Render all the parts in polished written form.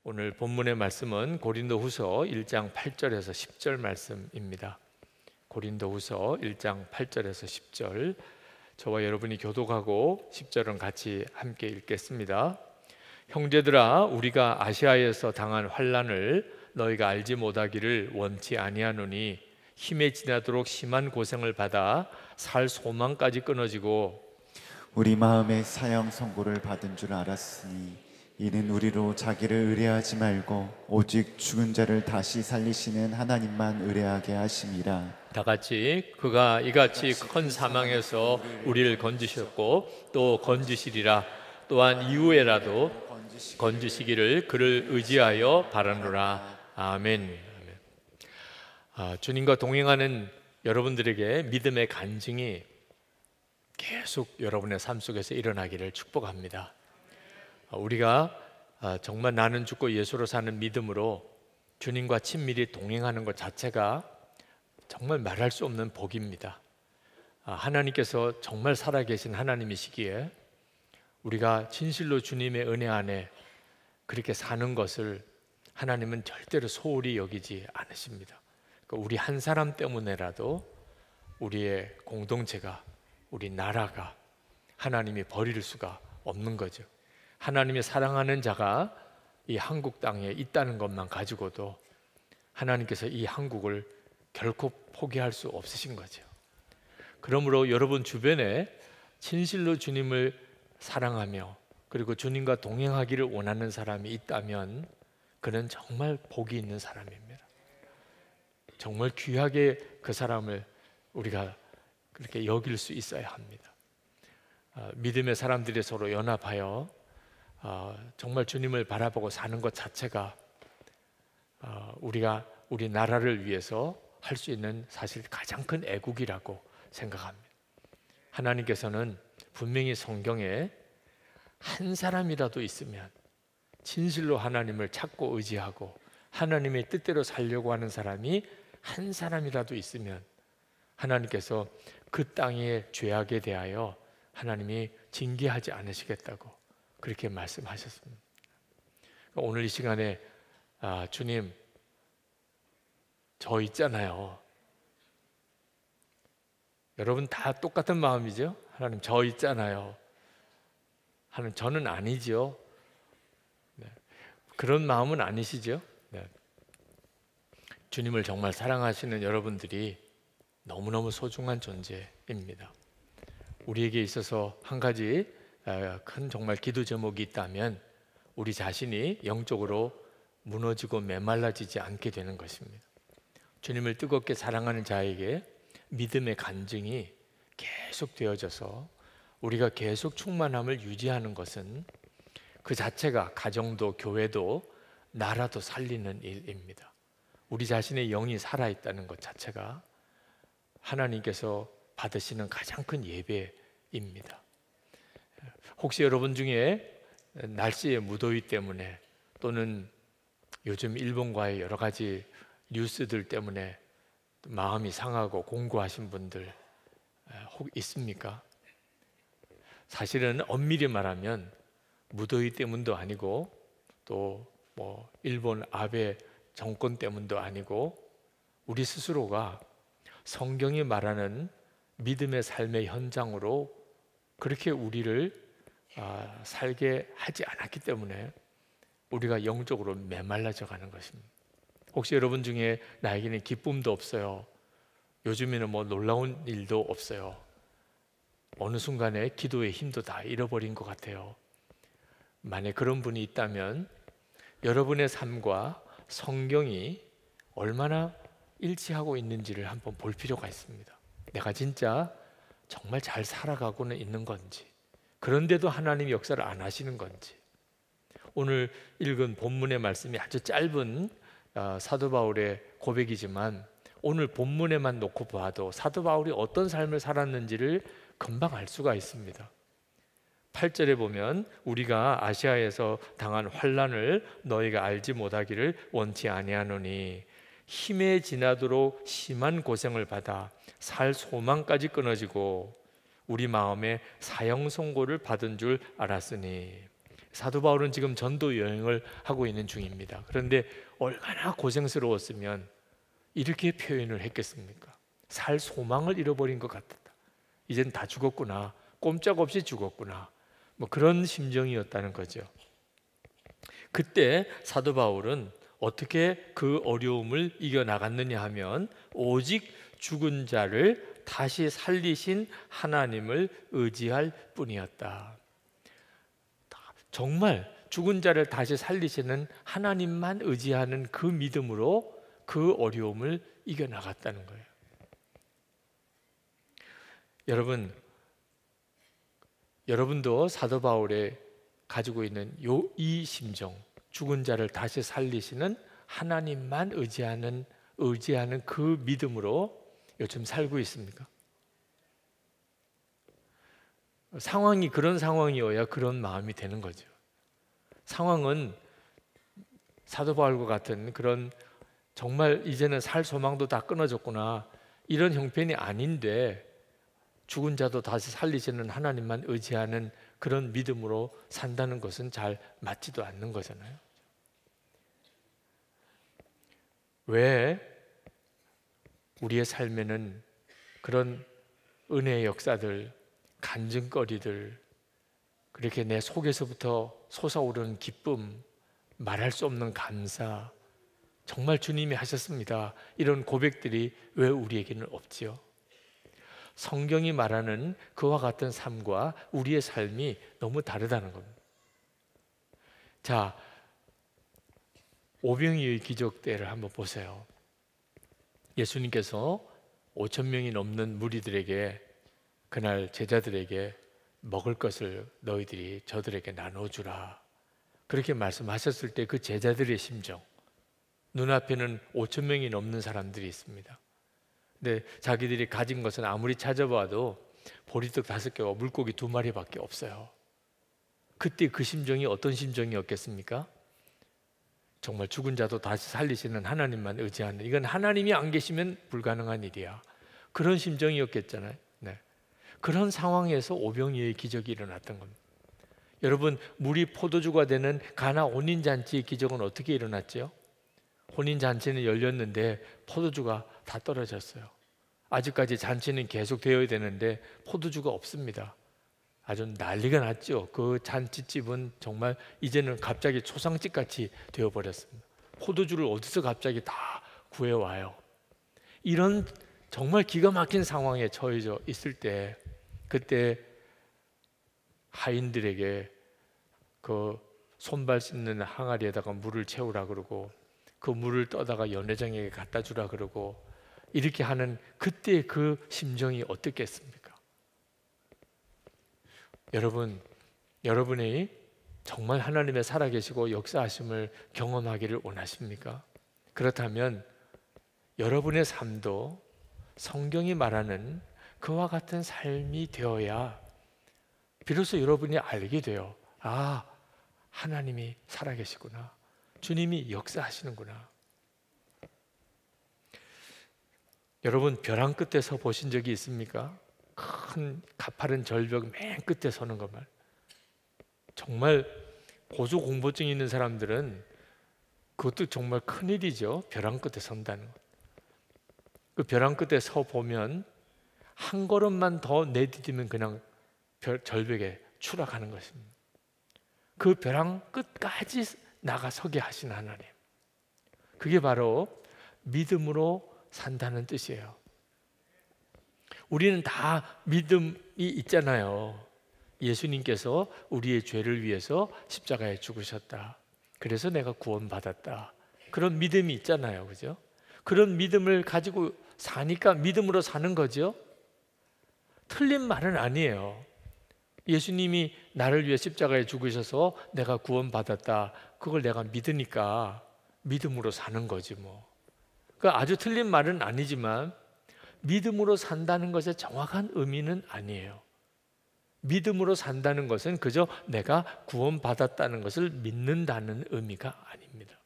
오늘 본문의 말씀은 고린도후서 1장 8절에서 10절 말씀입니다. 고린도후서 1장 8절에서 10절, 저와 여러분이 교독하고 10절은 같이 함께 읽겠습니다. 형제들아, 우리가 아시아에서 당한 환난을 너희가 알지 못하기를 원치 아니하노니 힘에 지나도록 심한 고생을 받아 살 소망까지 끊어지고 우리 마음에 사형 선고를 받은 줄 알았으니 이는 우리로 자기를 의뢰하지 말고 오직 죽은 자를 다시 살리시는 하나님만 의뢰하게 하심이라. 다 같이 그가 이같이 큰 사망에서 우리를 건지셨고 또 건지시리라. 또한 이후에라도 건지시기를 그를 의지하여 바라노라. 아멘. 주님과 동행하는 여러분들에게 믿음의 간증이 계속 여러분의 삶 속에서 일어나기를 축복합니다. 우리가 정말 나는 죽고 예수로 사는 믿음으로 주님과 친밀히 동행하는 것 자체가 정말 말할 수 없는 복입니다. 하나님께서 정말 살아계신 하나님이시기에 우리가 진실로 주님의 은혜 안에 그렇게 사는 것을 하나님은 절대로 소홀히 여기지 않으십니다. 그러니까 우리 한 사람 때문에라도 우리의 공동체가, 우리 나라가 하나님이 버릴 수가 없는 거죠. 하나님이 사랑하는 자가 이 한국 땅에 있다는 것만 가지고도 하나님께서 이 한국을 결코 포기할 수 없으신 거죠. 그러므로 여러분 주변에 진실로 주님을 사랑하며 그리고 주님과 동행하기를 원하는 사람이 있다면 그는 정말 복이 있는 사람입니다. 정말 귀하게 그 사람을 우리가 그렇게 여길 수 있어야 합니다. 믿음의 사람들이 서로 연합하여 정말 주님을 바라보고 사는 것 자체가 우리가 우리 나라를 위해서 할 수 있는 사실 가장 큰 애국이라고 생각합니다. 하나님께서는 분명히 성경에 한 사람이라도 있으면, 진실로 하나님을 찾고 의지하고 하나님의 뜻대로 살려고 하는 사람이 한 사람이라도 있으면 하나님께서 그 땅의 죄악에 대하여 하나님이 징계하지 않으시겠다고 그렇게 말씀하셨습니다. 오늘 이 시간에 주님, 저 있잖아요. 여러분 다 똑같은 마음이죠? 하나님, 저 있잖아요. 하나님, 저는 아니죠. 네. 그런 마음은 아니시죠? 네. 주님을 정말 사랑하시는 여러분들이 너무너무 소중한 존재입니다. 우리에게 있어서 한 가지 큰 정말 기도 제목이 있다면 우리 자신이 영적으로 무너지고 메말라지지 않게 되는 것입니다. 주님을 뜨겁게 사랑하는 자에게 믿음의 간증이 계속 되어져서 우리가 계속 충만함을 유지하는 것은 그 자체가 가정도 교회도 나라도 살리는 일입니다. 우리 자신의 영이 살아있다는 것 자체가 하나님께서 받으시는 가장 큰 예배입니다. 혹시 여러분 중에 날씨의 무더위 때문에 또는 요즘 일본과의 여러 가지 뉴스들 때문에 마음이 상하고 공고하신 분들 혹 있습니까? 사실은 엄밀히 말하면 무더위 때문도 아니고 또 뭐 일본 아베 정권 때문도 아니고 우리 스스로가 성경이 말하는 믿음의 삶의 현장으로 그렇게 우리를 살게 하지 않았기 때문에 우리가 영적으로 메말라져 가는 것입니다. 혹시 여러분 중에 나에게는 기쁨도 없어요, 요즘에는 뭐 놀라운 일도 없어요, 어느 순간에 기도의 힘도 다 잃어버린 것 같아요. 만약 그런 분이 있다면 여러분의 삶과 성경이 얼마나 일치하고 있는지를 한번 볼 필요가 있습니다. 내가 진짜 정말 잘 살아가고는 있는 건지, 그런데도 하나님 역사를 안 하시는 건지. 오늘 읽은 본문의 말씀이 아주 짧은 사도 바울의 고백이지만 오늘 본문에만 놓고 봐도 사도 바울이 어떤 삶을 살았는지를 금방 알 수가 있습니다. 8절에 보면 우리가 아시아에서 당한 환난을 너희가 알지 못하기를 원치 아니하노니 힘에 지나도록 심한 고생을 받아 살 소망까지 끊어지고 우리 마음에 사형 선고를 받은 줄 알았으니. 사도 바울은 지금 전도 여행을 하고 있는 중입니다. 그런데 얼마나 고생스러웠으면 이렇게 표현을 했겠습니까? 살 소망을 잃어버린 것 같았다. 이젠 다 죽었구나. 꼼짝없이 죽었구나. 뭐 그런 심정이었다는 거죠. 그때 사도 바울은 어떻게 그 어려움을 이겨나갔느냐 하면 오직 죽은 자를 다시 살리신 하나님을 의지할 뿐이었다. 정말 죽은 자를 다시 살리시는 하나님만 의지하는 그 믿음으로 그 어려움을 이겨나갔다는 거예요. 여러분도 사도 바울의 가지고 있는 이 심정, 죽은 자를 다시 살리시는 하나님만 의지하는 그 믿음으로 요즘 살고 있습니까? 상황이 그런 상황이어야 그런 마음이 되는 거죠. 상황은 사도 바울과 같은 그런 정말 이제는 살 소망도 다 끊어졌구나 이런 형편이 아닌데 죽은 자도 다시 살리시는 하나님만 의지하는 그런 믿음으로 산다는 것은 잘 맞지도 않는 거잖아요. 왜 우리의 삶에는 그런 은혜의 역사들, 간증거리들, 그렇게 내 속에서부터 솟아오르는 기쁨, 말할 수 없는 감사, 정말 주님이 하셨습니다, 이런 고백들이 왜 우리에게는 없지요? 성경이 말하는 그와 같은 삶과 우리의 삶이 너무 다르다는 겁니다. 자, 오병이의 기적 때를 한번 보세요. 예수님께서 5천 명이 넘는 무리들에게 그날 제자들에게 먹을 것을 너희들이 저들에게 나눠주라 그렇게 말씀하셨을 때 그 제자들의 심정, 눈앞에는 5천 명이 넘는 사람들이 있습니다. 근데 자기들이 가진 것은 아무리 찾아봐도 보리떡 5개와 물고기 2마리밖에 없어요. 그때 그 심정이 어떤 심정이었겠습니까? 정말 죽은 자도 다시 살리시는 하나님만 의지하는, 이건 하나님이 안 계시면 불가능한 일이야, 그런 심정이었겠잖아요. 네. 그런 상황에서 오병이어의 기적이 일어났던 겁니다. 여러분, 물이 포도주가 되는 가나 혼인잔치의 기적은 어떻게 일어났죠? 혼인잔치는 열렸는데 포도주가 다 떨어졌어요. 아직까지 잔치는 계속 되어야 되는데 포도주가 없습니다. 아주 난리가 났죠. 그 잔치집은 정말 이제는 갑자기 초상집같이 되어버렸습니다. 포도주를 어디서 갑자기 다 구해와요. 이런 정말 기가 막힌 상황에 처해져 있을 때, 그때 하인들에게 그 손발 씻는 항아리에다가 물을 채우라 그러고 그 물을 떠다가 연회장에게 갖다 주라 그러고 이렇게 하는 그때 그 심정이 어떻겠습니까? 여러분이 정말 하나님의 살아계시고 역사하심을 경험하기를 원하십니까? 그렇다면 여러분의 삶도 성경이 말하는 그와 같은 삶이 되어야 비로소 여러분이 알게 돼요. 아, 하나님이 살아계시구나, 주님이 역사하시는구나. 여러분, 벼랑 끝에 서 보신 적이 있습니까? 큰 가파른 절벽 맨 끝에 서는 것만. 정말 고소공포증 있는 사람들은 그것도 정말 큰일이죠. 벼랑 끝에 선다는 것. 그 벼랑 끝에 서 보면 한 걸음만 더 내디디면 그냥 절벽에 추락하는 것입니다. 그 벼랑 끝까지 나가서게 하신 하나님, 그게 바로 믿음으로 산다는 뜻이에요. 우리는 다 믿음이 있잖아요. 예수님께서 우리의 죄를 위해서 십자가에 죽으셨다, 그래서 내가 구원받았다, 그런 믿음이 있잖아요. 그죠? 그런 믿음을 가지고 사니까 믿음으로 사는 거죠. 틀린 말은 아니에요. 예수님이 나를 위해 십자가에 죽으셔서 내가 구원받았다, 그걸 내가 믿으니까 믿음으로 사는 거지 뭐. 그 아주 틀린 말은 아니지만 믿음으로 산다는 것의 정확한 의미는 아니에요. 믿음으로 산다는 것은 그저 내가 구원받았다는 것을 믿는다는 의미가 아닙니다.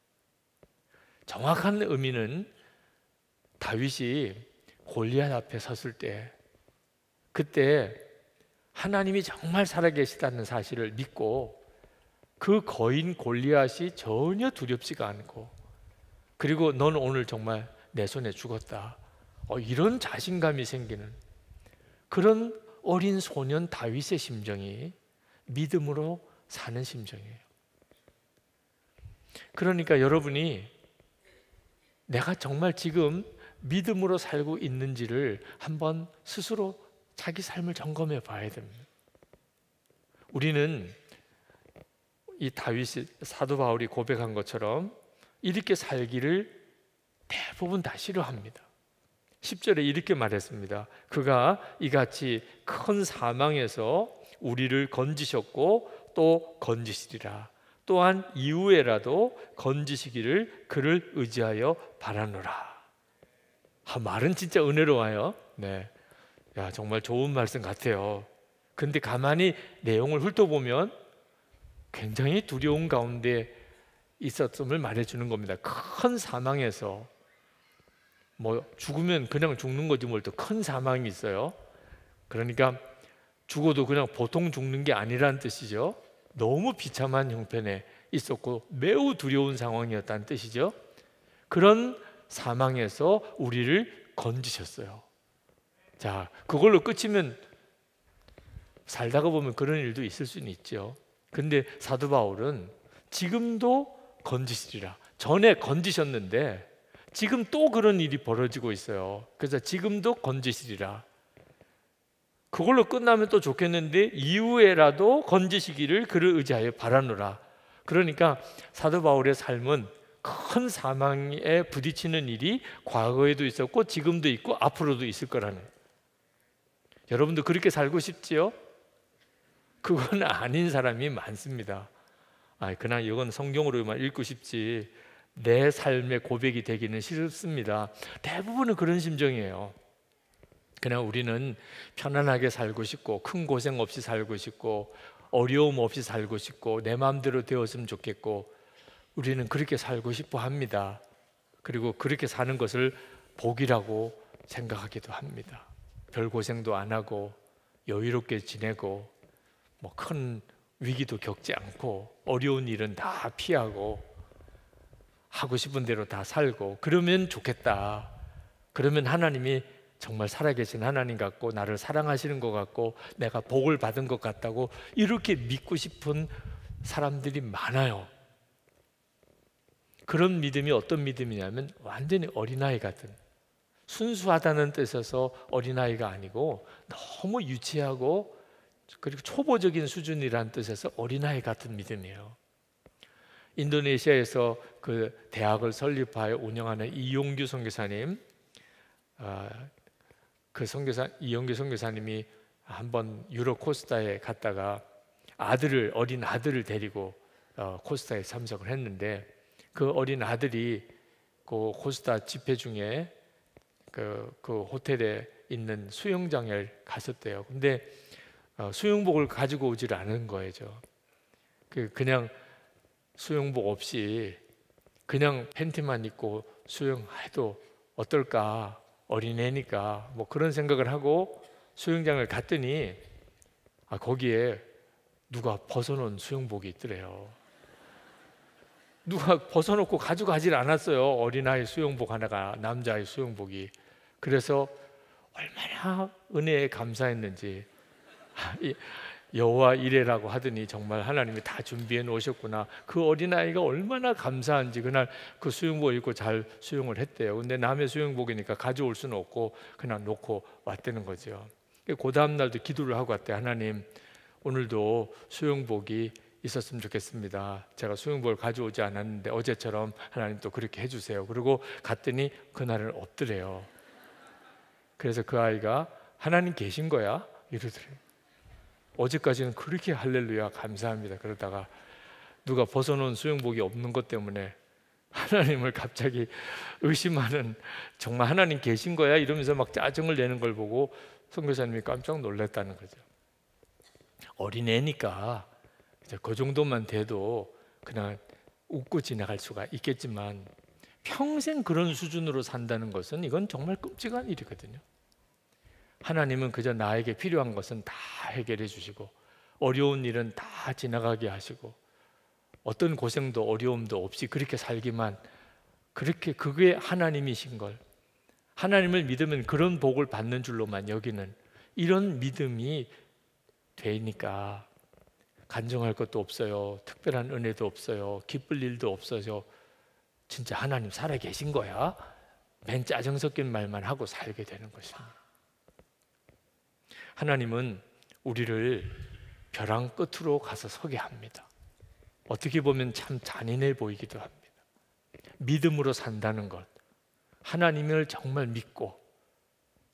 정확한 의미는 다윗이 골리앗 앞에 섰을 때, 그때 하나님이 정말 살아계시다는 사실을 믿고 그 거인 골리앗이 전혀 두렵지가 않고, 그리고 넌 오늘 정말 내 손에 죽었다, 이런 자신감이 생기는 그런 어린 소년 다윗의 심정이 믿음으로 사는 심정이에요. 그러니까 여러분이 내가 정말 지금 믿음으로 살고 있는지를 한번 스스로 자기 삶을 점검해 봐야 됩니다. 우리는 이 다윗이, 사도 바울이 고백한 것처럼 이렇게 살기를 대부분 다 싫어합니다. 10절에 이렇게 말했습니다. 그가 이같이 큰 사망에서 우리를 건지셨고 또 건지시리라. 또한 이후에라도 건지시기를 그를 의지하여 바라노라. 말은 진짜 은혜로워요. 네, 야, 정말 좋은 말씀 같아요. 근데 가만히 내용을 훑어보면 굉장히 두려운 가운데 있었음을 말해주는 겁니다. 큰 사망에서, 죽으면 그냥 죽는 거지 뭘 또 큰 사망이 있어요. 그러니까 죽어도 그냥 보통 죽는 게 아니라는 뜻이죠. 너무 비참한 형편에 있었고 매우 두려운 상황이었다는 뜻이죠. 그런 사망에서 우리를 건지셨어요. 자, 그걸로 끝이면 살다가 보면 그런 일도 있을 수는 있죠. 근데 사도 바울은 지금도 건지시리라. 전에 건지셨는데 지금 또 그런 일이 벌어지고 있어요. 그래서 지금도 건지시리라. 그걸로 끝나면 또 좋겠는데 이후에라도 건지시기를 그를 의지하여 바라노라. 그러니까 사도 바울의 삶은 큰 사망에 부딪히는 일이 과거에도 있었고 지금도 있고 앞으로도 있을 거라는. 여러분도 그렇게 살고 싶지요? 그건 아닌 사람이 많습니다. 그냥 이건 성경으로만 읽고 싶지 내 삶의 고백이 되기는 싫습니다. 대부분은 그런 심정이에요. 그냥 우리는 편안하게 살고 싶고 큰 고생 없이 살고 싶고 어려움 없이 살고 싶고 내 마음대로 되었으면 좋겠고 우리는 그렇게 살고 싶어 합니다. 그리고 그렇게 사는 것을 복이라고 생각하기도 합니다. 별 고생도 안 하고 여유롭게 지내고 큰 위기도 겪지 않고 어려운 일은 다 피하고 하고 싶은 대로 다 살고 그러면 좋겠다. 그러면 하나님이 정말 살아계신 하나님 같고 나를 사랑하시는 것 같고 내가 복을 받은 것 같다고 이렇게 믿고 싶은 사람들이 많아요. 그런 믿음이 어떤 믿음이냐면 완전히 어린아이 같은, 순수하다는 뜻에서 어린아이가 아니고 너무 유치하고 그리고 초보적인 수준이라는 뜻에서 어린아이 같은 믿음이에요. 인도네시아에서 그 대학을 설립하여 운영하는 이용규 선교사님, 이용규 선교사님이 한번 유럽 코스타에 갔다가 어린 아들을 데리고 코스타에 참석을 했는데 그 어린 아들이 그 코스타 집회 중에 그 호텔에 있는 수영장에 갔었대요. 근데 수영복을 가지고 오지를 않은 거예요. 그냥 수영복 없이 그냥 팬티만 입고 수영해도 어떨까, 어린애니까 그런 생각을 하고 수영장을 갔더니 거기에 누가 벗어놓은 수영복이 있더래요. 누가 벗어놓고 가져가질 않았어요. 어린아이 수영복 하나가, 남자아이 수영복이. 그래서 얼마나 은혜에 감사했는지 여호와 이레라고 하더니 정말 하나님이 다 준비해 놓으셨구나. 그 어린아이가 얼마나 감사한지 그날 그 수영복 입고 잘 수영을 했대요. 근데 남의 수영복이니까 가져올 수는 없고 그냥 놓고 왔다는 거죠. 그 다음 날도 기도를 하고 왔대요. 하나님, 오늘도 수영복이 있었으면 좋겠습니다. 제가 수영복을 가져오지 않았는데 어제처럼 하나님 또 그렇게 해주세요. 그리고 갔더니 그날은 없더래요. 그래서 그 아이가 하나님 계신 거야? 이러더래요. 어제까지는 그렇게 할렐루야 감사합니다. 그러다가 누가 벗어놓은 수영복이 없는 것 때문에 하나님을 갑자기 의심하는, 정말 하나님 계신 거야? 이러면서 막 짜증을 내는 걸 보고 선교사님이 깜짝 놀랐다는 거죠. 어린애니까 그 정도만 돼도 그냥 웃고 지나갈 수가 있겠지만 평생 그런 수준으로 산다는 것은 이건 정말 끔찍한 일이거든요. 하나님은 그저 나에게 필요한 것은 다 해결해 주시고 어려운 일은 다 지나가게 하시고 어떤 고생도 어려움도 없이 그렇게 살기만, 그렇게 그게 하나님이신 걸, 하나님을 믿으면 그런 복을 받는 줄로만 여기는 이런 믿음이 되니까 간증할 것도 없어요. 특별한 은혜도 없어요. 기쁠 일도 없어요. 진짜 하나님 살아계신 거야? 맨 짜증 섞인 말만 하고 살게 되는 것입니다. 하나님은 우리를 벼랑 끝으로 가서 서게 합니다. 어떻게 보면 참 잔인해 보이기도 합니다. 믿음으로 산다는 것, 하나님을 정말 믿고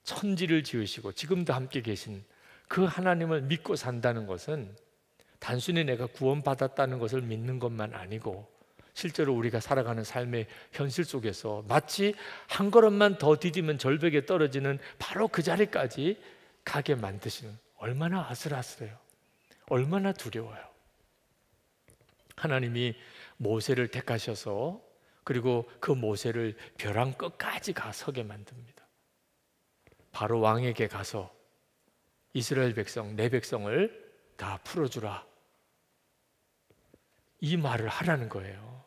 천지를 지으시고 지금도 함께 계신 그 하나님을 믿고 산다는 것은 단순히 내가 구원받았다는 것을 믿는 것만 아니고 실제로 우리가 살아가는 삶의 현실 속에서 마치 한 걸음만 더 디디면 절벽에 떨어지는 바로 그 자리까지 가게 만드시는, 얼마나 아슬아슬해요. 얼마나 두려워요. 하나님이 모세를 택하셔서 그리고 그 모세를 벼랑 끝까지 가 서게 만듭니다. 바로 왕에게 가서 이스라엘 백성, 내 백성을 다 풀어주라, 이 말을 하라는 거예요.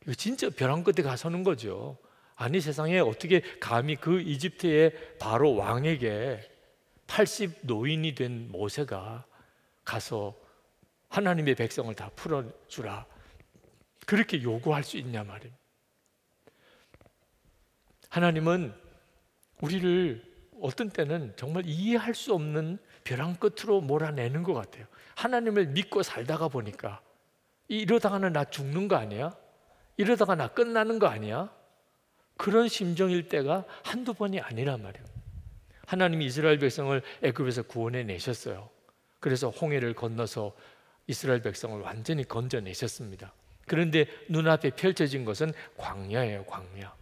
이거 진짜 벼랑 끝에 가서는 거죠. 아니 세상에 어떻게 감히 그 이집트의 바로 왕에게 80 노인이 된 모세가 가서 하나님의 백성을 다 풀어주라, 그렇게 요구할 수 있냐 말입니다. 하나님은 우리를 어떤 때는 정말 이해할 수 없는 벼랑 끝으로 몰아내는 것 같아요. 하나님을 믿고 살다가 보니까 이러다가는 나 죽는 거 아니야? 이러다가 나 끝나는 거 아니야? 그런 심정일 때가 한두 번이 아니란 말이에요. 하나님이 이스라엘 백성을 애굽에서 구원해 내셨어요. 그래서 홍해를 건너서 이스라엘 백성을 완전히 건져내셨습니다. 그런데 눈앞에 펼쳐진 것은 광야예요. 광야.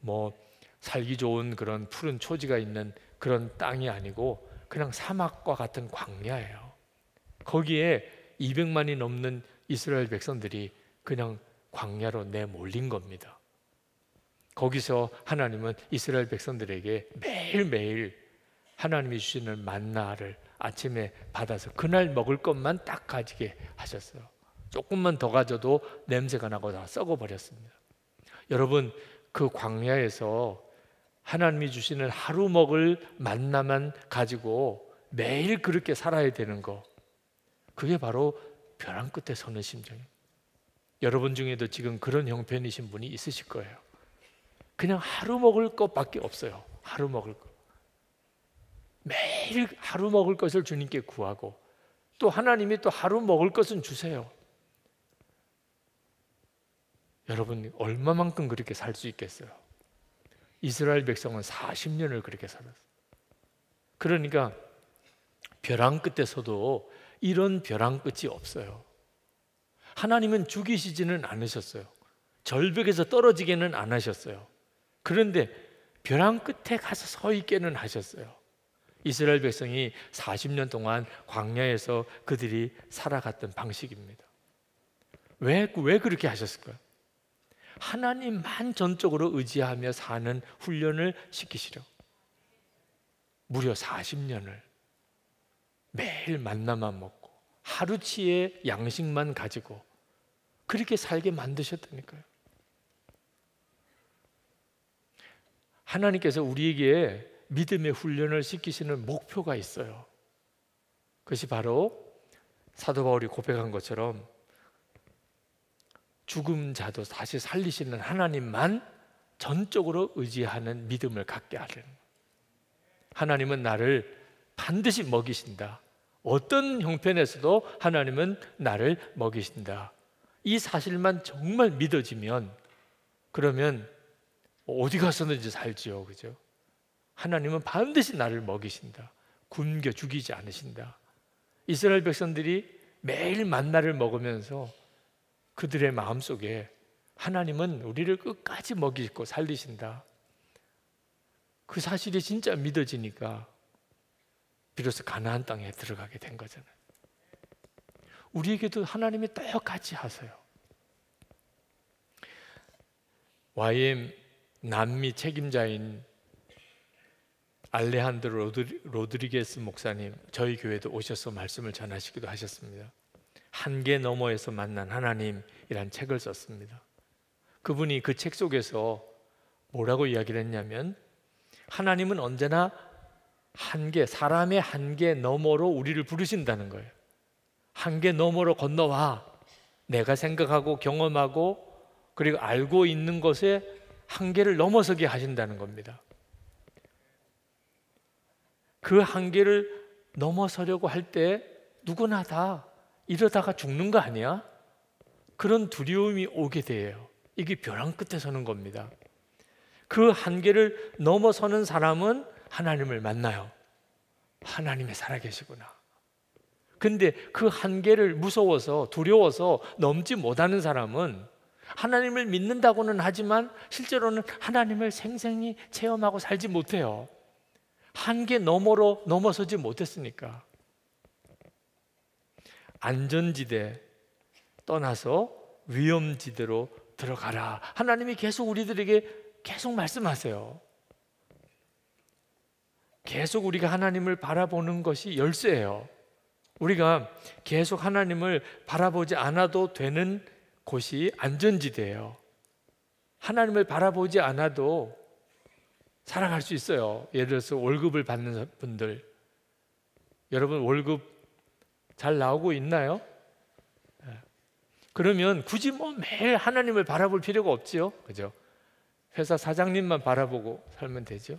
뭐 살기 좋은 그런 푸른 초지가 있는 그런 땅이 아니고 그냥 사막과 같은 광야예요. 거기에 200만이 넘는 이스라엘 백성들이 그냥 광야로 내몰린 겁니다. 거기서 하나님은 이스라엘 백성들에게 매일매일 하나님이 주시는 만나를 아침에 받아서 그날 먹을 것만 딱 가지게 하셨어요. 조금만 더 가져도 냄새가 나고 다 썩어버렸습니다. 여러분, 그 광야에서 하나님이 주시는 하루 먹을 만나만 가지고 매일 그렇게 살아야 되는 거, 그게 바로 벼랑 끝에 서는 심정이에요. 여러분 중에도 지금 그런 형편이신 분이 있으실 거예요. 그냥 하루 먹을 것밖에 없어요. 하루 먹을 것. 매일 하루 먹을 것을 주님께 구하고 또 하나님이 또 하루 먹을 것은 주세요. 여러분 얼마만큼 그렇게 살 수 있겠어요? 이스라엘 백성은 40년을 그렇게 살았어요. 그러니까 벼랑 끝에서도 이런 벼랑 끝이 없어요. 하나님은 죽이시지는 않으셨어요. 절벽에서 떨어지게는 안 하셨어요. 그런데 벼랑 끝에 가서 서 있게는 하셨어요. 이스라엘 백성이 40년 동안 광야에서 그들이 살아갔던 방식입니다. 왜 그렇게 하셨을까요? 하나님만 전적으로 의지하며 사는 훈련을 시키시려. 무려 40년을 매일 만나만 먹고 하루치의 양식만 가지고 그렇게 살게 만드셨다니까요. 하나님께서 우리에게 믿음의 훈련을 시키시는 목표가 있어요. 그것이 바로 사도 바울이 고백한 것처럼 죽은 자도 다시 살리시는 하나님만 전적으로 의지하는 믿음을 갖게 하려는 거예요. 하나님은 나를 반드시 먹이신다. 어떤 형편에서도 하나님은 나를 먹이신다. 이 사실만 정말 믿어지면 그러면 어디 가서든지 살지요. 그죠? 하나님은 반드시 나를 먹이신다. 굶겨 죽이지 않으신다. 이스라엘 백성들이 매일 만나를 먹으면서 그들의 마음속에 하나님은 우리를 끝까지 먹이고 살리신다. 그 사실이 진짜 믿어지니까 비로소 가나안 땅에 들어가게 된 거잖아요. 우리에게도 하나님이 똑같이 하세요. YM 남미 책임자인 알레한드로 로드리게스 목사님 저희 교회도 오셔서 말씀을 전하시기도 하셨습니다. 한계 너머에서 만난 하나님이란 책을 썼습니다. 그분이 그 책 속에서 뭐라고 이야기를 했냐면 하나님은 언제나 한계, 사람의 한계 너머로 우리를 부르신다는 거예요. 한계 너머로 건너와. 내가 생각하고 경험하고 그리고 알고 있는 것에 한계를 넘어서게 하신다는 겁니다. 그 한계를 넘어서려고 할 때 누구나 다 이러다가 죽는 거 아니야? 그런 두려움이 오게 돼요. 이게 벼랑 끝에 서는 겁니다. 그 한계를 넘어서는 사람은 하나님을 만나요. 하나님이 살아계시구나. 근데 그 한계를 무서워서 두려워서 넘지 못하는 사람은 하나님을 믿는다고는 하지만 실제로는 하나님을 생생히 체험하고 살지 못해요. 한계 너머로 넘어서지 못했으니까. 안전지대 떠나서 위험지대로 들어가라. 하나님이 계속 우리들에게 계속 말씀하세요. 계속 우리가 하나님을 바라보는 것이 열쇠예요. 우리가 계속 하나님을 바라보지 않아도 되는 곳이 안전지대예요. 하나님을 바라보지 않아도 살아갈 수 있어요. 예를 들어서 월급을 받는 분들, 여러분 월급 잘 나오고 있나요? 그러면 굳이 뭐 매일 하나님을 바라볼 필요가 없지요, 그죠? 회사 사장님만 바라보고 살면 되죠.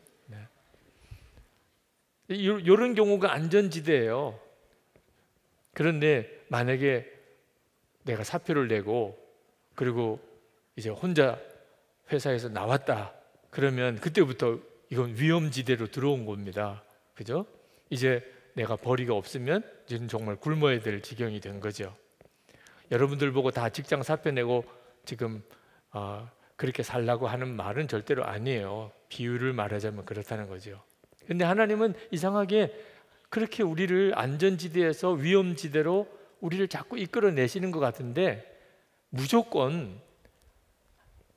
이런 경우가 안전지대예요. 그런데 만약에 내가 사표를 내고 그리고 이제 혼자 회사에서 나왔다 그러면 그때부터 이건 위험지대로 들어온 겁니다. 그죠? 이제 내가 벌이가 없으면 이제는 정말 굶어야 될 지경이 된 거죠. 여러분들 보고 다 직장 사표 내고 지금 그렇게 살라고 하는 말은 절대로 아니에요. 비유를 말하자면 그렇다는 거죠. 근데 하나님은 이상하게 그렇게 우리를 안전지대에서 위험지대로 우리를 자꾸 이끌어내시는 것 같은데 무조건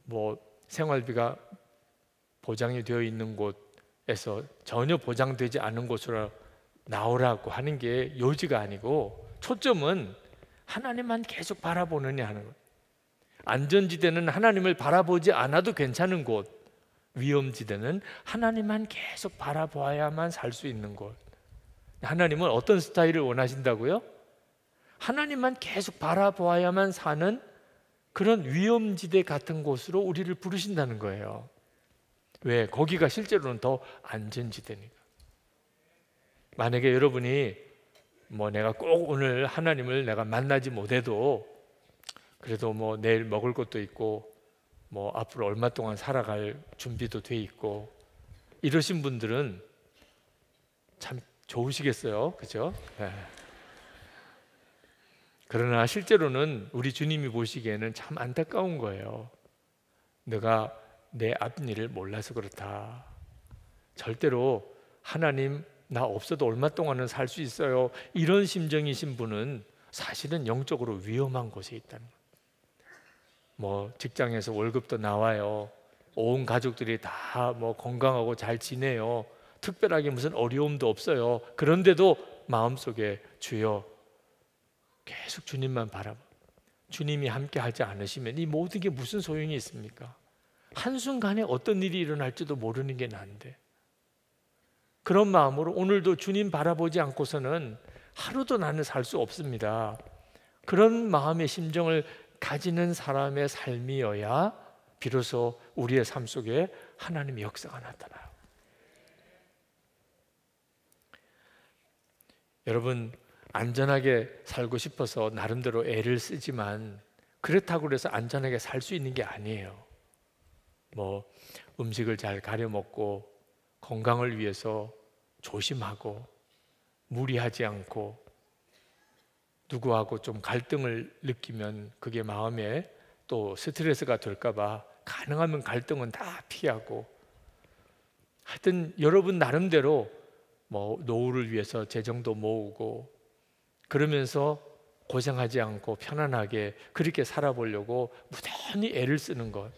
뭐 생활비가 보장이 되어 있는 곳에서 전혀 보장되지 않은 곳으로 나오라고 하는 게 요지가 아니고 초점은 하나님만 계속 바라보느냐 하는 것. 안전지대는 하나님을 바라보지 않아도 괜찮은 곳, 위험지대는 하나님만 계속 바라보아야만 살 수 있는 곳. 하나님은 어떤 스타일을 원하신다고요? 하나님만 계속 바라보아야만 사는 그런 위험지대 같은 곳으로 우리를 부르신다는 거예요. 왜? 거기가 실제로는 더 안전지대니까. 만약에 여러분이 뭐 내가 꼭 오늘 하나님을 내가 만나지 못해도 그래도 뭐 내일 먹을 것도 있고 뭐 앞으로 얼마 동안 살아갈 준비도 돼 있고 이러신 분들은 참 좋으시겠어요, 그죠? 네. 그러나 실제로는 우리 주님이 보시기에는 참 안타까운 거예요. 내가 내 앞일을 몰라서 그렇다. 절대로 하나님 나 없어도 얼마 동안은 살 수 있어요. 이런 심정이신 분은 사실은 영적으로 위험한 곳에 있다는 거예요. 뭐 직장에서 월급도 나와요. 온 가족들이 다 뭐 건강하고 잘 지내요. 특별하게 무슨 어려움도 없어요. 그런데도 마음속에 주여 계속 주님만 바라봐. 주님이 함께 하지 않으시면 이 모든 게 무슨 소용이 있습니까? 한순간에 어떤 일이 일어날지도 모르는 게 난데 그런 마음으로 오늘도 주님 바라보지 않고서는 하루도 나는 살 수 없습니다. 그런 마음의 심정을 가지는 사람의 삶이어야 비로소 우리의 삶 속에 하나님의 역사가 나타나요. 여러분 안전하게 살고 싶어서 나름대로 애를 쓰지만 그렇다고 해서 안전하게 살 수 있는 게 아니에요. 뭐 음식을 잘 가려 먹고 건강을 위해서 조심하고 무리하지 않고 누구하고 좀 갈등을 느끼면 그게 마음에 또 스트레스가 될까 봐 가능하면 갈등은 다 피하고 하여튼 여러분 나름대로 뭐 노후를 위해서 재정도 모으고 그러면서 고생하지 않고 편안하게 그렇게 살아보려고 무던히 애를 쓰는 것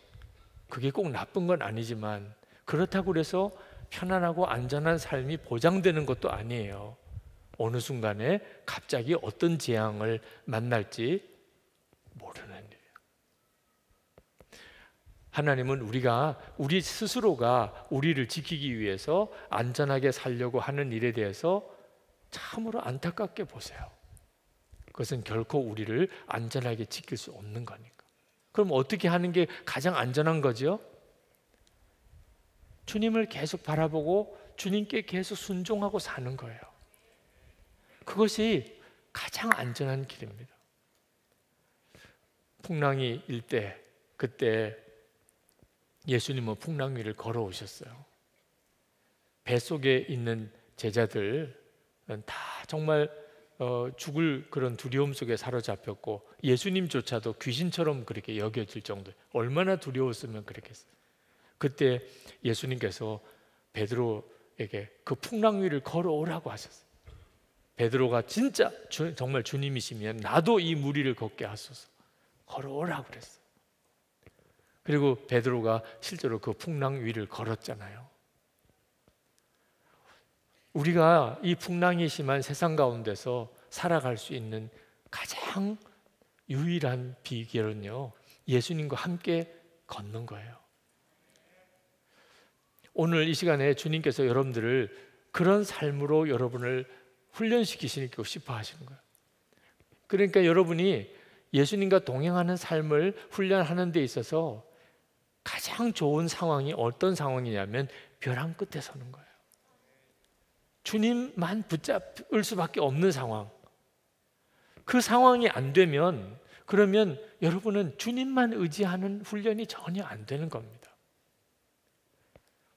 그게 꼭 나쁜 건 아니지만 그렇다고 해서 편안하고 안전한 삶이 보장되는 것도 아니에요. 어느 순간에 갑자기 어떤 재앙을 만날지 모르는 일이에요. 하나님은 우리 스스로가 우리를 지키기 위해서 안전하게 살려고 하는 일에 대해서 참으로 안타깝게 보세요. 그것은 결코 우리를 안전하게 지킬 수 없는 거니까. 그럼 어떻게 하는 게 가장 안전한 거죠? 주님을 계속 바라보고 주님께 계속 순종하고 사는 거예요. 그것이 가장 안전한 길입니다. 풍랑이 일 때, 그때 예수님은 풍랑 위를 걸어오셨어요. 뱃속에 있는 제자들은 다 정말 죽을 그런 두려움 속에 사로잡혔고 예수님조차도 귀신처럼 그렇게 여겨질 정도, 얼마나 두려웠으면 그랬겠어요. 그때 예수님께서 베드로에게 그 풍랑 위를 걸어오라고 하셨어요. 베드로가 진짜 정말 주님이시면 나도 이 무리를 걷게 하소서, 걸어오라고 그랬어요. 그리고 베드로가 실제로 그 풍랑 위를 걸었잖아요. 우리가 이 풍랑이 심한 세상 가운데서 살아갈 수 있는 가장 유일한 비결은요, 예수님과 함께 걷는 거예요. 오늘 이 시간에 주님께서 여러분들을 그런 삶으로 여러분을 훈련시키시고 싶어 하시는 거예요. 그러니까 여러분이 예수님과 동행하는 삶을 훈련하는 데 있어서 가장 좋은 상황이 어떤 상황이냐면 벼랑 끝에 서는 거예요. 주님만 붙잡을 수밖에 없는 상황. 그 상황이 안 되면 그러면 여러분은 주님만 의지하는 훈련이 전혀 안 되는 겁니다.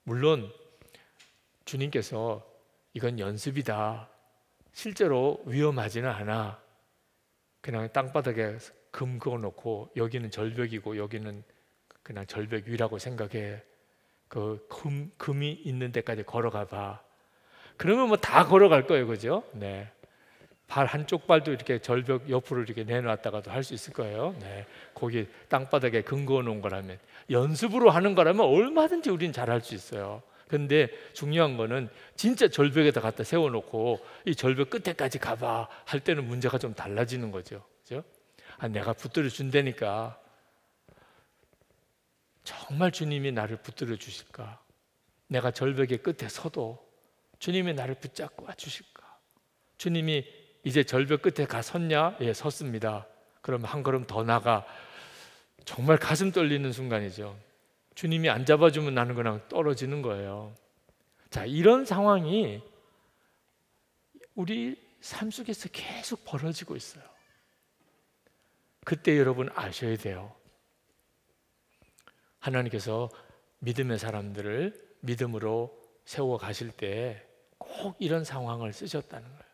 물론 주님께서 이건 연습이다, 실제로 위험하지는 않아, 그냥 땅바닥에 금 그어놓고 여기는 절벽이고 여기는 그냥 절벽 위라고 생각해, 그 금이 있는 데까지 걸어가 봐. 그러면 뭐 다 걸어갈 거예요, 그죠? 네. 발 한쪽 발도 이렇게 절벽 옆으로 이렇게 내놨다가도 할 수 있을 거예요. 네. 거기 땅바닥에 금 그어 놓은 거라면, 연습으로 하는 거라면 얼마든지 우리는 잘할 수 있어요. 근데 중요한 거는 진짜 절벽에다 갖다 세워놓고 이 절벽 끝에까지 가봐 할 때는 문제가 좀 달라지는 거죠. 그죠? 내가 붙들어 준다니까 정말 주님이 나를 붙들어 주실까? 내가 절벽의 끝에 서도 주님이 나를 붙잡고 와 주실까? 주님이 이제 절벽 끝에 가 섰냐? 예, 섰습니다. 그럼 한 걸음 더 나가. 정말 가슴 떨리는 순간이죠. 주님이 안 잡아주면 나는 그냥 떨어지는 거예요. 자, 이런 상황이 우리 삶 속에서 계속 벌어지고 있어요. 그때 여러분 아셔야 돼요. 하나님께서 믿음의 사람들을 믿음으로 세워 가실 때 꼭 이런 상황을 쓰셨다는 거예요.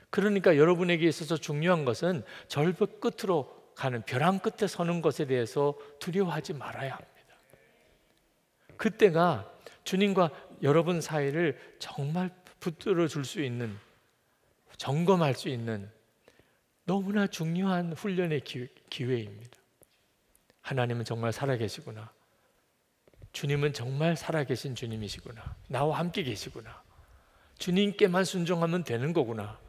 그러니까 여러분에게 있어서 중요한 것은 절벽 끝으로 가는 벼랑 끝에 서는 것에 대해서 두려워하지 말아야 합니다. 그때가 주님과 여러분 사이를 정말 붙들어 줄 수 있는, 점검할 수 있는 너무나 중요한 훈련의 기회입니다. 하나님은 정말 살아계시구나, 주님은 정말 살아계신 주님이시구나, 나와 함께 계시구나, 주님께만 순종하면 되는 거구나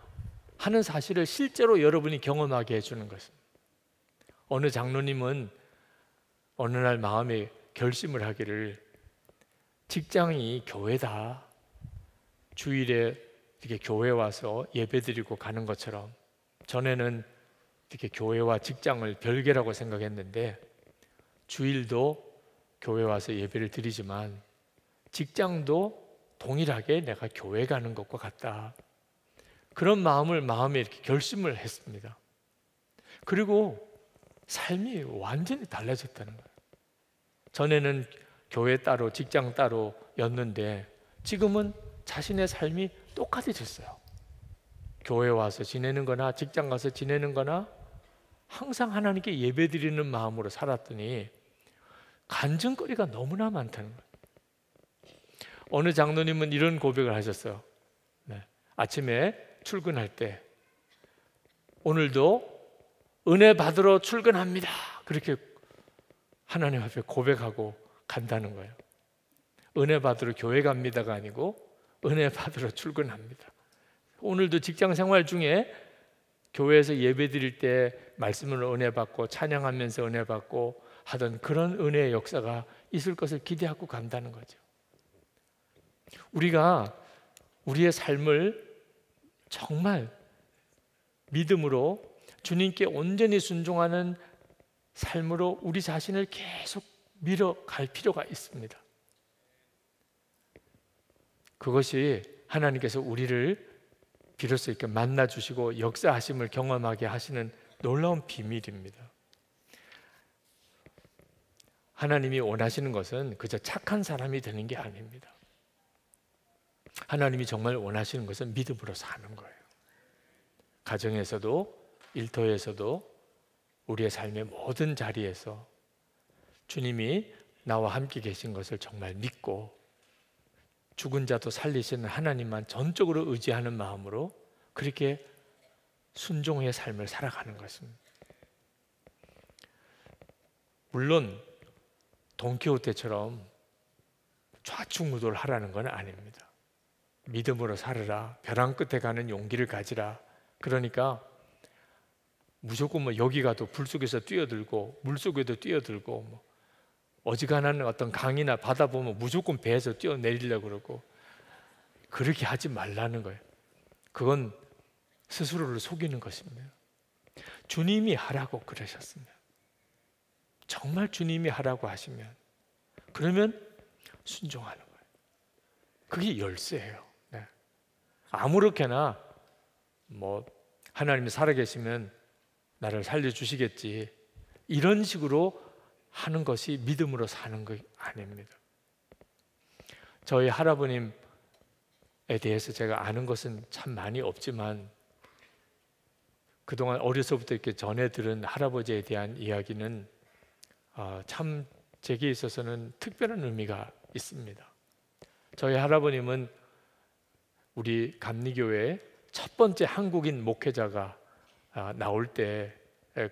하는 사실을 실제로 여러분이 경험하게 해주는 것입니다. 어느 장로님은 어느 날 마음에 결심을 하기를, 직장이 교회다, 주일에 이렇게 교회 와서 예배드리고 가는 것처럼, 전에는 이렇게 교회와 직장을 별개라고 생각했는데 주일도 교회 와서 예배를 드리지만 직장도 동일하게 내가 교회 가는 것과 같다, 그런 마음에 이렇게 결심을 했습니다. 그리고 삶이 완전히 달라졌다는 거예요. 전에는 교회 따로 직장 따로였는데 지금은 자신의 삶이 똑같아졌어요. 교회 와서 지내는 거나 직장 가서 지내는 거나 항상 하나님께 예배드리는 마음으로 살았더니 간증거리가 너무나 많다는 거예요. 어느 장로님은 이런 고백을 하셨어요. 네. 아침에 출근할 때 오늘도 은혜 받으러 출근합니다, 그렇게 하나님 앞에 고백하고 간다는 거예요. 은혜 받으러 교회 갑니다가 아니고 은혜 받으러 출근합니다. 오늘도 직장 생활 중에 교회에서 예배 드릴 때 말씀을 은혜 받고 찬양하면서 은혜 받고 하던 그런 은혜의 역사가 있을 것을 기대하고 간다는 거죠. 우리가 우리의 삶을 정말 믿음으로 주님께 온전히 순종하는 삶으로 우리 자신을 계속 밀어갈 필요가 있습니다. 그것이 하나님께서 우리를 비로소 이렇게 만나주시고 역사하심을 경험하게 하시는 놀라운 비밀입니다. 하나님이 원하시는 것은 그저 착한 사람이 되는 게 아닙니다. 하나님이 정말 원하시는 것은 믿음으로 사는 거예요. 가정에서도 일터에서도 우리의 삶의 모든 자리에서 주님이 나와 함께 계신 것을 정말 믿고 죽은 자도 살리시는 하나님만 전적으로 의지하는 마음으로 그렇게 순종의 삶을 살아가는 것입니다. 물론 돈키호테처럼 좌충우돌 하라는 건 아닙니다. 믿음으로 살으라, 벼랑 끝에 가는 용기를 가지라. 그러니까 무조건 뭐 여기 가도 불 속에서 뛰어들고 물 속에도 뛰어들고 뭐 어지간한 어떤 강이나 바다 보면 무조건 배에서 뛰어내리려고 그러고 그렇게 하지 말라는 거예요. 그건 스스로를 속이는 것입니다. 주님이 하라고 그러셨습니다. 정말 주님이 하라고 하시면 그러면 순종하는 거예요. 그게 열쇠예요. 네. 아무렇게나 뭐 하나님이 살아계시면 나를 살려주시겠지 이런 식으로 하는 것이 믿음으로 사는 것 아닙니다. 저희 할아버님에 대해서 제가 아는 것은 참 많이 없지만 그동안 어려서부터 이렇게 전해 들은 할아버지에 대한 이야기는 참 제게 있어서는 특별한 의미가 있습니다. 저희 할아버님은 우리 감리교회의 첫 번째 한국인 목회자가 나올 때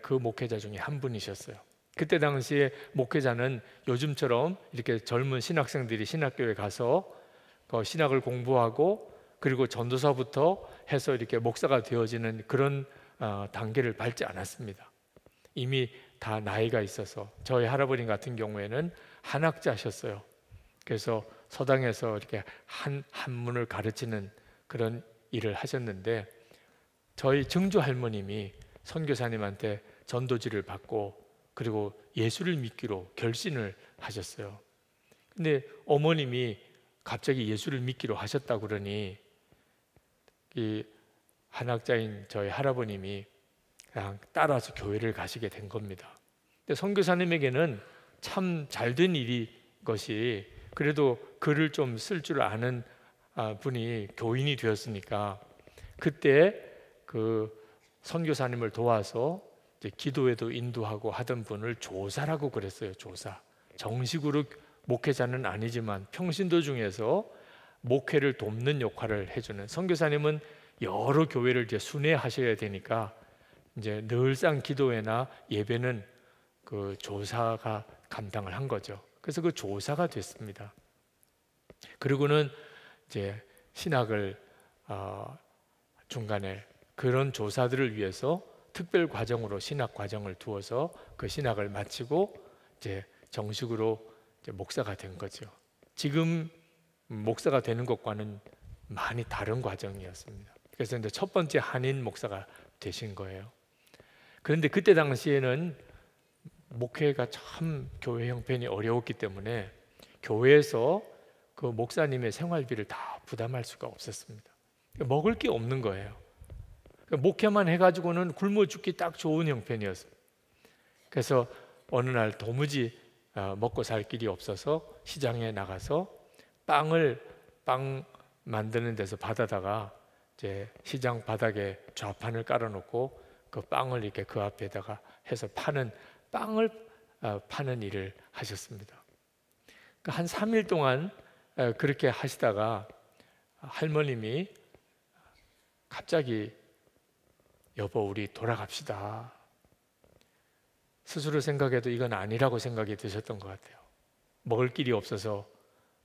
그 목회자 중에 한 분이셨어요. 그때 당시에 목회자는 요즘처럼 이렇게 젊은 신학생들이 신학교에 가서 신학을 공부하고 그리고 전도사부터 해서 이렇게 목사가 되어지는 그런 단계를 밟지 않았습니다. 이미 다 나이가 있어서 저희 할아버님 같은 경우에는 한학자셨어요. 그래서 서당에서 이렇게 한문을 가르치는 그런 일을 하셨는데 저희 증조 할머님이 선교사님한테 전도지를 받고 그리고 예수를 믿기로 결신을 하셨어요. 근데 어머님이 갑자기 예수를 믿기로 하셨다 그러니 이 한학자인 저희 할아버님이 그냥 따라서 교회를 가시게 된 겁니다. 근데 선교사님에게는 참 잘된 일이 것이 그래도 글을 좀 쓸 줄 아는 분이 교인이 되었으니까 그때 그 선교사님을 도와서 이제 기도에도 인도하고 하던 분을 조사라고 그랬어요. 조사. 정식으로 목회자는 아니지만 평신도 중에서 목회를 돕는 역할을 해주는 선교사님은 여러 교회를 이제 순회하셔야 되니까 이제 늘상 기도회나 예배는 그 조사가 감당을 한 거죠. 그래서 그 조사가 됐습니다. 그리고는 이제 신학을 중간에 그런 조사들을 위해서 특별 과정으로 신학 과정을 두어서 그 신학을 마치고 이제 정식으로 이제 목사가 된 거죠. 지금 목사가 되는 것과는 많이 다른 과정이었습니다. 그래서 이제 첫 번째 한인 목사가 되신 거예요. 그런데 그때 당시에는 목회가 참 교회 형편이 어려웠기 때문에 교회에서 그 목사님의 생활비를 다 부담할 수가 없었습니다. 먹을 게 없는 거예요. 목회만 해가지고는 굶어 죽기 딱 좋은 형편이었어요. 그래서 어느 날 도무지 먹고 살 길이 없어서 시장에 나가서 빵 만드는 데서 받아다가 이제 시장 바닥에 좌판을 깔아놓고 그 빵을 이렇게 그 앞에다가 해서 빵을 파는 일을 하셨습니다. 한 3일 동안 그렇게 하시다가 할머님이 갑자기 여보 우리 돌아갑시다. 스스로 생각해도 이건 아니라고 생각이 드셨던 것 같아요. 먹을 길이 없어서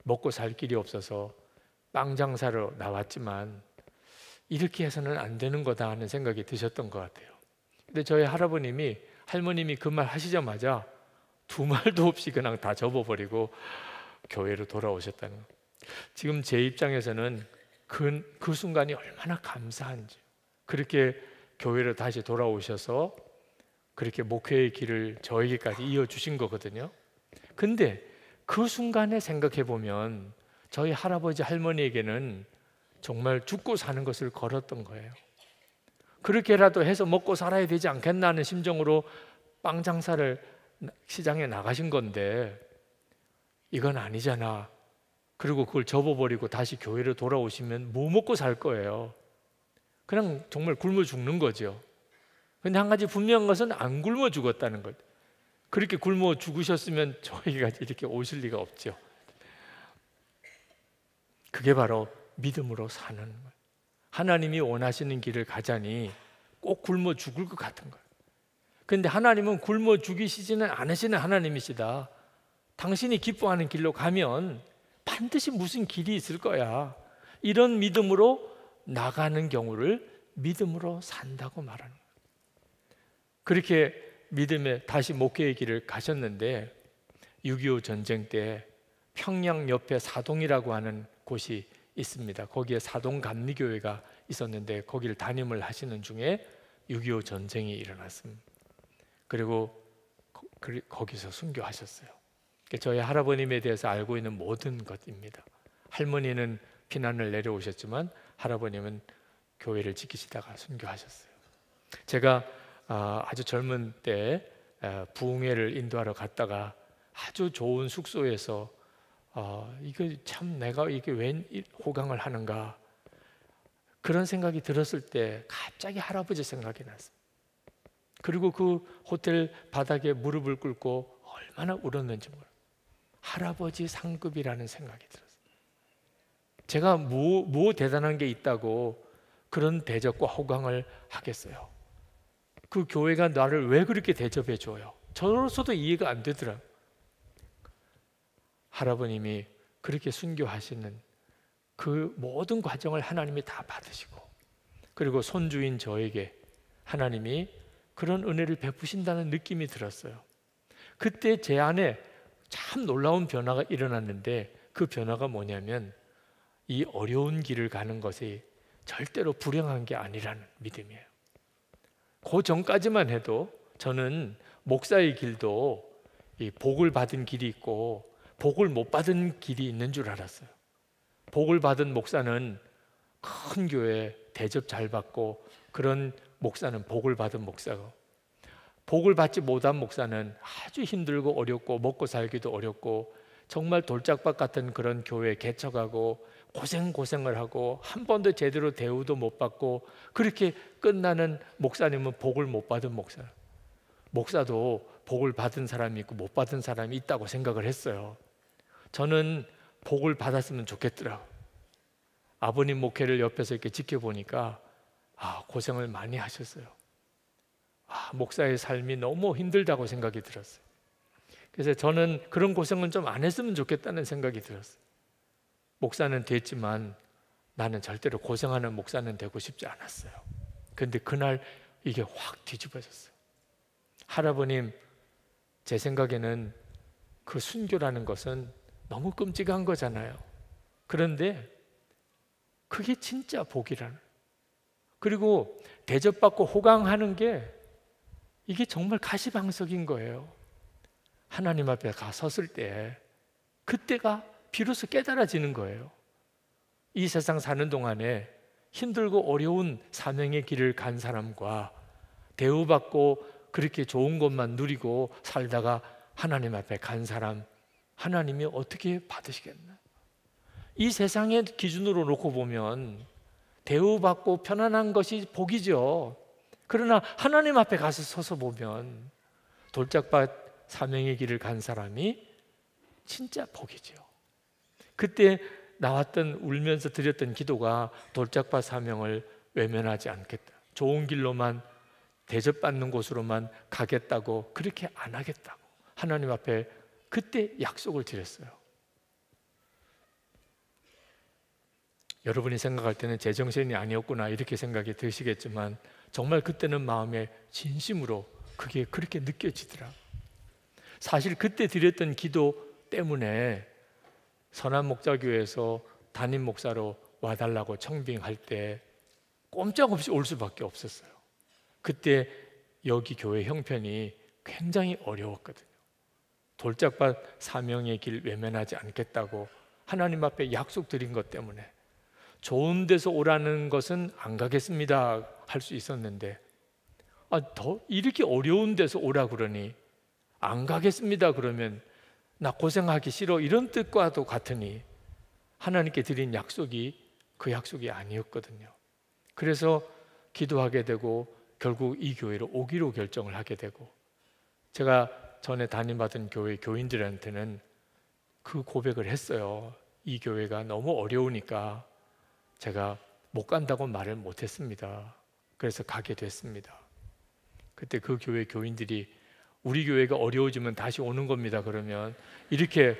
먹고 살 길이 없어서 빵 장사로 나왔지만 이렇게 해서는 안 되는 거다 하는 생각이 드셨던 것 같아요. 근데 저희 할머님이 그 말 하시자마자 두 말도 없이 그냥 다 접어버리고 교회로 돌아오셨다는 거예요. 지금 제 입장에서는 그 순간이 얼마나 감사한지, 그렇게 교회로 다시 돌아오셔서 그렇게 목회의 길을 저에게까지 이어주신 거거든요. 근데 그 순간에 생각해 보면 저희 할아버지 할머니에게는 정말 죽고 사는 것을 걸었던 거예요. 그렇게라도 해서 먹고 살아야 되지 않겠나 하는 심정으로 빵 장사를 시장에 나가신 건데 이건 아니잖아. 그리고 그걸 접어버리고 다시 교회로 돌아오시면 뭐 먹고 살 거예요? 그냥 정말 굶어 죽는 거죠. 근데 한 가지 분명한 것은 안 굶어 죽었다는 것. 그렇게 굶어 죽으셨으면 저희가 이렇게 오실 리가 없죠. 그게 바로 믿음으로 사는 거예요. 하나님이 원하시는 길을 가자니 꼭 굶어 죽을 것 같은 거예요. 그런데 하나님은 굶어 죽이시지는 않으시는 하나님이시다. 당신이 기뻐하는 길로 가면 반드시 무슨 길이 있을 거야. 이런 믿음으로 나가는 경우를 믿음으로 산다고 말하는 거예요. 그렇게 믿음에 다시 목회의 길을 가셨는데 6.25 전쟁 때 평양 옆에 사동이라고 하는 곳이 있습니다. 거기에 사동 감리교회가 있었는데 거기를 담임을 하시는 중에 6.25 전쟁이 일어났습니다. 그리고 거기서 순교하셨어요. 저희 할아버님에 대해서 알고 있는 모든 것입니다. 할머니는 피난을 내려오셨지만 할아버님은 교회를 지키시다가 순교하셨어요. 제가 아주 젊은 때 부흥회를 인도하러 갔다가 아주 좋은 숙소에서 이거 참 내가 이게 웬 호강을 하는가 그런 생각이 들었을 때 갑자기 할아버지 생각이 났어요. 그리고 그 호텔 바닥에 무릎을 꿇고 얼마나 울었는지 몰라요. 할아버지 상급이라는 생각이 들었어요. 제가 뭐 대단한 게 있다고 그런 대접과 호강을 하겠어요. 그 교회가 나를 왜 그렇게 대접해 줘요? 저로서도 이해가 안 되더라고요. 할아버님이 그렇게 순교하시는 그 모든 과정을 하나님이 다 받으시고 그리고 손주인 저에게 하나님이 그런 은혜를 베푸신다는 느낌이 들었어요. 그때 제 안에 참 놀라운 변화가 일어났는데 그 변화가 뭐냐면 이 어려운 길을 가는 것이 절대로 불행한 게 아니라는 믿음이에요. 그 전까지만 해도 저는 목사의 길도 이 복을 받은 길이 있고 복을 못 받은 길이 있는 줄 알았어요. 복을 받은 목사는 큰 교회 대접 잘 받고 그런 목사는 복을 받은 목사고 복을 받지 못한 목사는 아주 힘들고 어렵고 먹고 살기도 어렵고 정말 돌짝밭 같은 그런 교회에 개척하고 고생을 하고 한 번도 제대로 대우도 못 받고 그렇게 끝나는 목사님은 복을 못 받은 목사. 목사도 복을 받은 사람이 있고 못 받은 사람이 있다고 생각을 했어요. 저는 복을 받았으면 좋겠더라고요. 아버님 목회를 옆에서 이렇게 지켜보니까 고생을 많이 하셨어요. 목사의 삶이 너무 힘들다고 생각이 들었어요. 그래서 저는 그런 고생은 좀 안 했으면 좋겠다는 생각이 들었어요. 목사는 됐지만 나는 절대로 고생하는 목사는 되고 싶지 않았어요. 그런데 그날 이게 확 뒤집어졌어요. 할아버님, 제 생각에는 그 순교라는 것은 너무 끔찍한 거잖아요. 그런데 그게 진짜 복이라는. 그리고 대접받고 호강하는 게 이게 정말 가시방석인 거예요. 하나님 앞에 가 섰을 때 그때가 비로소 깨달아지는 거예요. 이 세상 사는 동안에 힘들고 어려운 사명의 길을 간 사람과 대우받고 그렇게 좋은 것만 누리고 살다가 하나님 앞에 간 사람, 하나님이 어떻게 받으시겠나? 이 세상의 기준으로 놓고 보면 대우받고 편안한 것이 복이죠. 그러나 하나님 앞에 가서 서서 보면 돌짝밭 사명의 길을 간 사람이 진짜 복이죠. 그때 나왔던 울면서 드렸던 기도가 돌짝밭 사명을 외면하지 않겠다. 좋은 길로만 대접받는 곳으로만 가겠다고 그렇게 안 하겠다고 하나님 앞에 그때 약속을 드렸어요. 여러분이 생각할 때는 제정신이 아니었구나 이렇게 생각이 드시겠지만 정말 그때는 마음에 진심으로 그게 그렇게 느껴지더라. 사실 그때 드렸던 기도 때문에 선한목자교회에서 담임 목사로 와달라고 청빙할 때 꼼짝없이 올 수밖에 없었어요. 그때 여기 교회 형편이 굉장히 어려웠거든요. 돌짝밭 사명의 길 외면하지 않겠다고 하나님 앞에 약속드린 것 때문에 좋은 데서 오라는 것은 안 가겠습니다 할 수 있었는데 더 이렇게 어려운 데서 오라 그러니 안 가겠습니다 그러면 나 고생하기 싫어 이런 뜻과도 같으니 하나님께 드린 약속이 그 약속이 아니었거든요. 그래서 기도하게 되고 결국 이 교회로 오기로 결정을 하게 되고 제가 전에 담임받은 교회 교인들한테는 그 고백을 했어요. 이 교회가 너무 어려우니까 제가 못 간다고 말을 못했습니다. 그래서 가게 됐습니다. 그때 그 교회 교인들이 우리 교회가 어려워지면 다시 오는 겁니다. 그러면 이렇게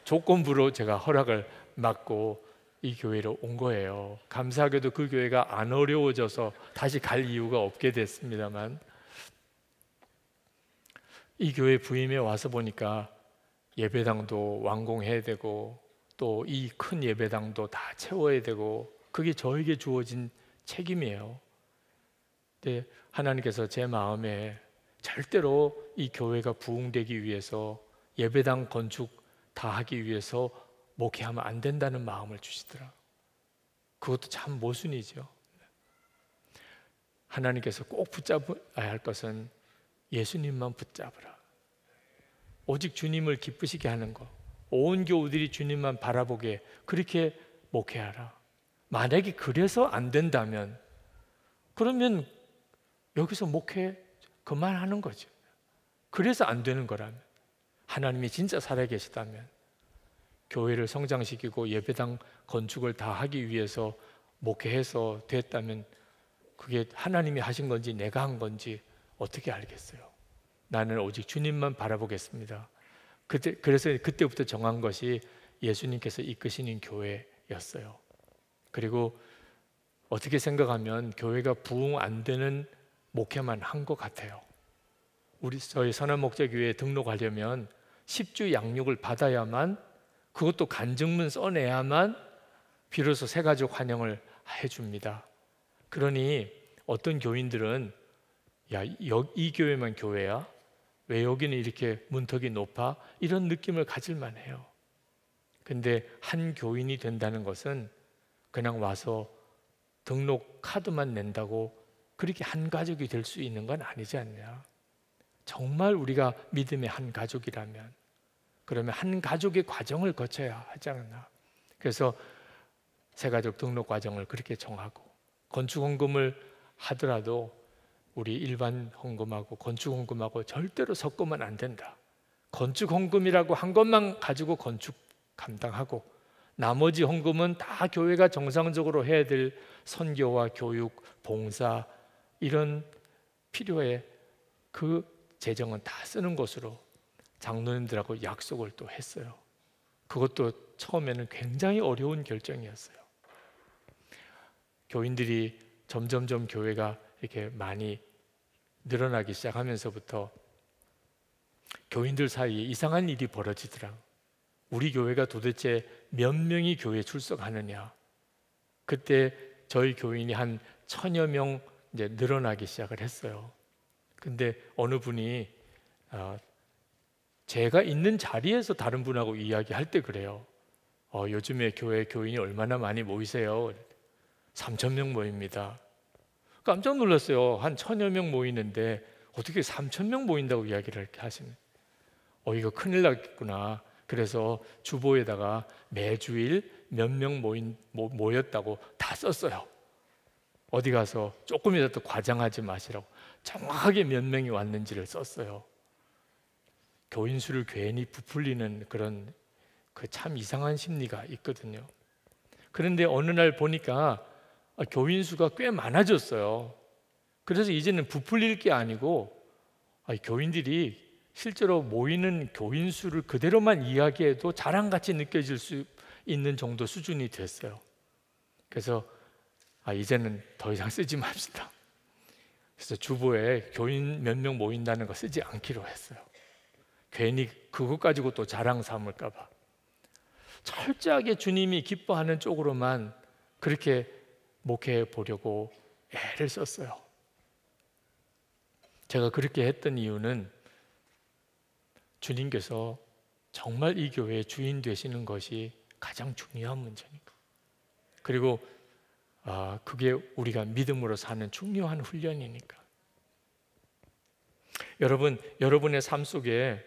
조건부로 제가 허락을 받고 이 교회로 온 거예요. 감사하게도 그 교회가 안 어려워져서 다시 갈 이유가 없게 됐습니다만 이 교회 부임에 와서 보니까 예배당도 완공해야 되고 또 이 큰 예배당도 다 채워야 되고 그게 저에게 주어진 책임이에요. 근데 하나님께서 제 마음에 절대로 이 교회가 부흥되기 위해서 예배당 건축 다 하기 위해서 목회하면 안 된다는 마음을 주시더라. 그것도 참 모순이죠. 하나님께서 꼭 붙잡아야 할 것은 예수님만 붙잡으라. 오직 주님을 기쁘시게 하는 것, 온 교우들이 주님만 바라보게 그렇게 목회하라. 만약에 그래서 안 된다면 그러면 여기서 목회 그만하는 거죠. 그래서 안 되는 거라면 하나님이 진짜 살아계시다면 교회를 성장시키고 예배당 건축을 다 하기 위해서 목회해서 됐다면 그게 하나님이 하신 건지 내가 한 건지 어떻게 알겠어요? 나는 오직 주님만 바라보겠습니다. 그래서 그때부터 정한 것이 예수님께서 이끄시는 교회였어요. 그리고 어떻게 생각하면 교회가 부흥 안 되는 목회만 한 것 같아요. 저희 선한목자교회에 등록하려면 10주 양육을 받아야만 그것도 간증문 써내야만 비로소 새가족 환영을 해줍니다. 그러니 어떤 교인들은 이 교회만 교회야? 왜 여기는 이렇게 문턱이 높아? 이런 느낌을 가질만 해요. 근데 한 교인이 된다는 것은 그냥 와서 등록 카드만 낸다고 그렇게 한 가족이 될 수 있는 건 아니지 않냐. 정말 우리가 믿음의 한 가족이라면 그러면 한 가족의 과정을 거쳐야 하지 않나. 그래서 새가족 등록 과정을 그렇게 정하고 건축 헌금을 하더라도 우리 일반 헌금하고 건축 헌금하고 절대로 섞으면 안 된다. 건축 헌금이라고 한 것만 가지고 건축 감당하고 나머지 헌금은 다 교회가 정상적으로 해야 될 선교와 교육, 봉사 이런 필요에 그 재정은 다 쓰는 것으로 장로님들하고 약속을 또 했어요. 그것도 처음에는 굉장히 어려운 결정이었어요. 교인들이 점점점 교회가 이렇게 많이 늘어나기 시작하면서부터 교인들 사이에 이상한 일이 벌어지더라. 우리 교회가 도대체 몇 명이 교회에 출석하느냐. 그때 저희 교인이 한 1000여 명 이제 늘어나기 시작을 했어요. 근데 어느 분이 제가 있는 자리에서 다른 분하고 이야기할 때 그래요. 요즘에 교회 교인이 얼마나 많이 모이세요? 3000명 모입니다. 깜짝 놀랐어요. 한 1000여 명 모이는데 어떻게 3000명 모인다고 이야기를 이렇게 하시는. 이거 큰일 나겠구나. 그래서 주보에다가 매주일 몇 명 모였다고 다 썼어요. 어디 가서 조금이라도 과장하지 마시라고 정확하게 몇 명이 왔는지를 썼어요. 교인 수를 괜히 부풀리는 그런 참 이상한 심리가 있거든요. 그런데 어느 날 보니까 교인 수가 꽤 많아졌어요. 그래서 이제는 부풀릴 게 아니고 교인들이 실제로 모이는 교인 수를 그대로만 이야기해도 자랑같이 느껴질 수 있는 정도 수준이 됐어요. 그래서 이제는 더 이상 쓰지 맙시다. 그래서 주보에 교인 몇 명 모인다는 거 쓰지 않기로 했어요. 괜히 그것 가지고 또 자랑 삼을까 봐. 철저하게 주님이 기뻐하는 쪽으로만 그렇게 목회해 보려고 애를 썼어요. 제가 그렇게 했던 이유는 주님께서 정말 이 교회의 주인 되시는 것이 가장 중요한 문제니까. 그리고 그게 우리가 믿음으로 사는 중요한 훈련이니까. 여러분, 여러분의 삶 속에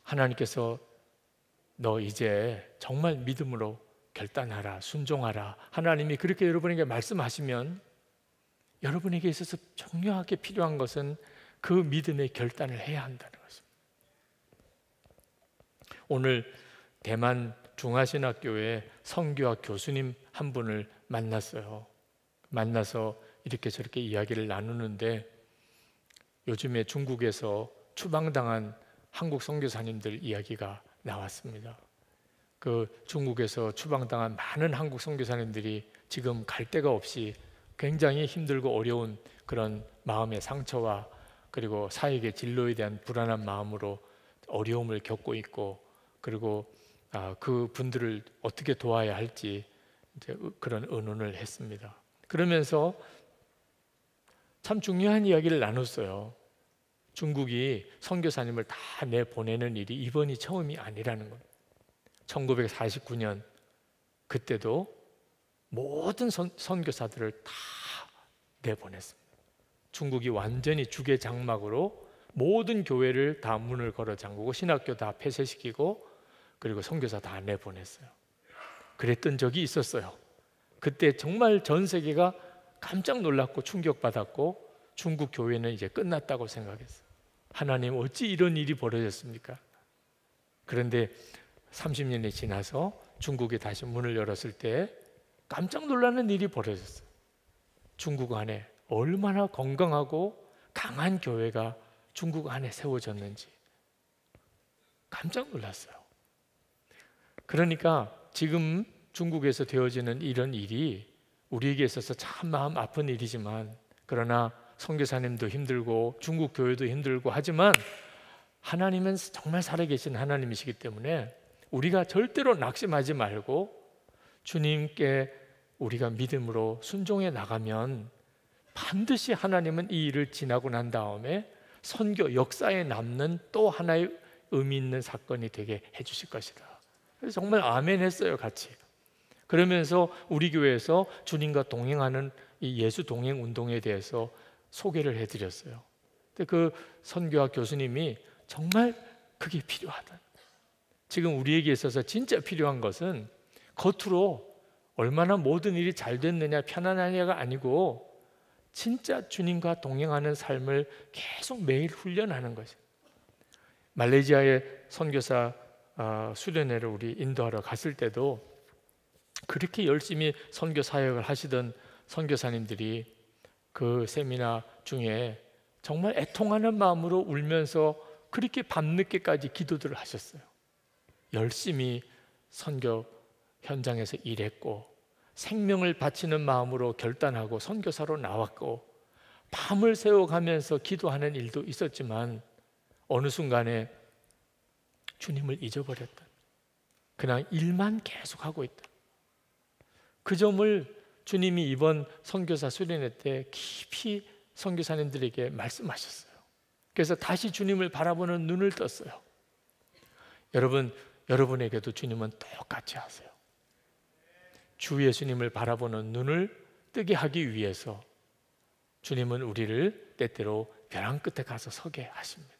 하나님께서 너 이제 정말 믿음으로 결단하라, 순종하라, 하나님이 그렇게 여러분에게 말씀하시면 여러분에게 있어서 중요하게 필요한 것은 그 믿음의 결단을 해야 한다는 것입니다. 오늘 대만 중화신학교의 선교학 교수님 한 분을 만났어요. 만나서 이렇게 저렇게 이야기를 나누는데 요즘에 중국에서 추방당한 한국 선교사님들 이야기가 나왔습니다. 그 중국에서 추방당한 많은 한국 선교사님들이 지금 갈 데가 없이 굉장히 힘들고 어려운 그런 마음의 상처와 그리고 사역의 진로에 대한 불안한 마음으로 어려움을 겪고 있고, 그리고 그 분들을 어떻게 도와야 할지 이제 그런 의논을 했습니다. 그러면서 참 중요한 이야기를 나눴어요. 중국이 선교사님을 다 내보내는 일이 이번이 처음이 아니라는 것. 1949년 그때도 모든 선교사들을 다 내보냈습니다. 중국이 완전히 주계 장막으로 모든 교회를 다 문을 걸어 잠그고 신학교 다 폐쇄시키고 그리고 선교사 다 내보냈어요. 그랬던 적이 있었어요. 그때 정말 전 세계가 깜짝 놀랐고 충격받았고 중국 교회는 이제 끝났다고 생각했어요. 하나님, 어찌 이런 일이 벌어졌습니까? 그런데 30년이 지나서 중국이 다시 문을 열었을 때 깜짝 놀라는 일이 벌어졌어요. 중국 안에 얼마나 건강하고 강한 교회가 중국 안에 세워졌는지 깜짝 놀랐어요. 그러니까 지금 중국에서 되어지는 이런 일이 우리에게 있어서 참 마음 아픈 일이지만, 그러나 선교사님도 힘들고 중국 교회도 힘들고 하지만 하나님은 정말 살아계신 하나님이시기 때문에 우리가 절대로 낙심하지 말고 주님께 우리가 믿음으로 순종해 나가면 반드시 하나님은 이 일을 지나고 난 다음에 선교 역사에 남는 또 하나의 의미 있는 사건이 되게 해주실 것이다. 그래서 정말 아멘 했어요, 같이. 그러면서 우리 교회에서 주님과 동행하는 이 예수 동행 운동에 대해서 소개를 해드렸어요. 근데 그 선교학 교수님이 정말 그게 필요하다. 지금 우리에게 있어서 진짜 필요한 것은 겉으로 얼마나 모든 일이 잘 됐느냐, 편안하냐가 아니고 진짜 주님과 동행하는 삶을 계속 매일 훈련하는 것이에요. 말레이시아의 선교사 수련회를 우리 인도하러 갔을 때도 그렇게 열심히 선교 사역을 하시던 선교사님들이 그 세미나 중에 정말 애통하는 마음으로 울면서 그렇게 밤늦게까지 기도들을 하셨어요. 열심히 선교 현장에서 일했고 생명을 바치는 마음으로 결단하고 선교사로 나왔고 밤을 새워가면서 기도하는 일도 있었지만 어느 순간에 주님을 잊어버렸다. 그냥 일만 계속하고 있다. 그 점을 주님이 이번 선교사 수련회 때 깊이 선교사님들에게 말씀하셨어요. 그래서 다시 주님을 바라보는 눈을 떴어요. 여러분에게도 주님은 똑같이 하세요. 주 예수님을 바라보는 눈을 뜨게 하기 위해서 주님은 우리를 때때로 벼랑 끝에 가서 서게 하십니다.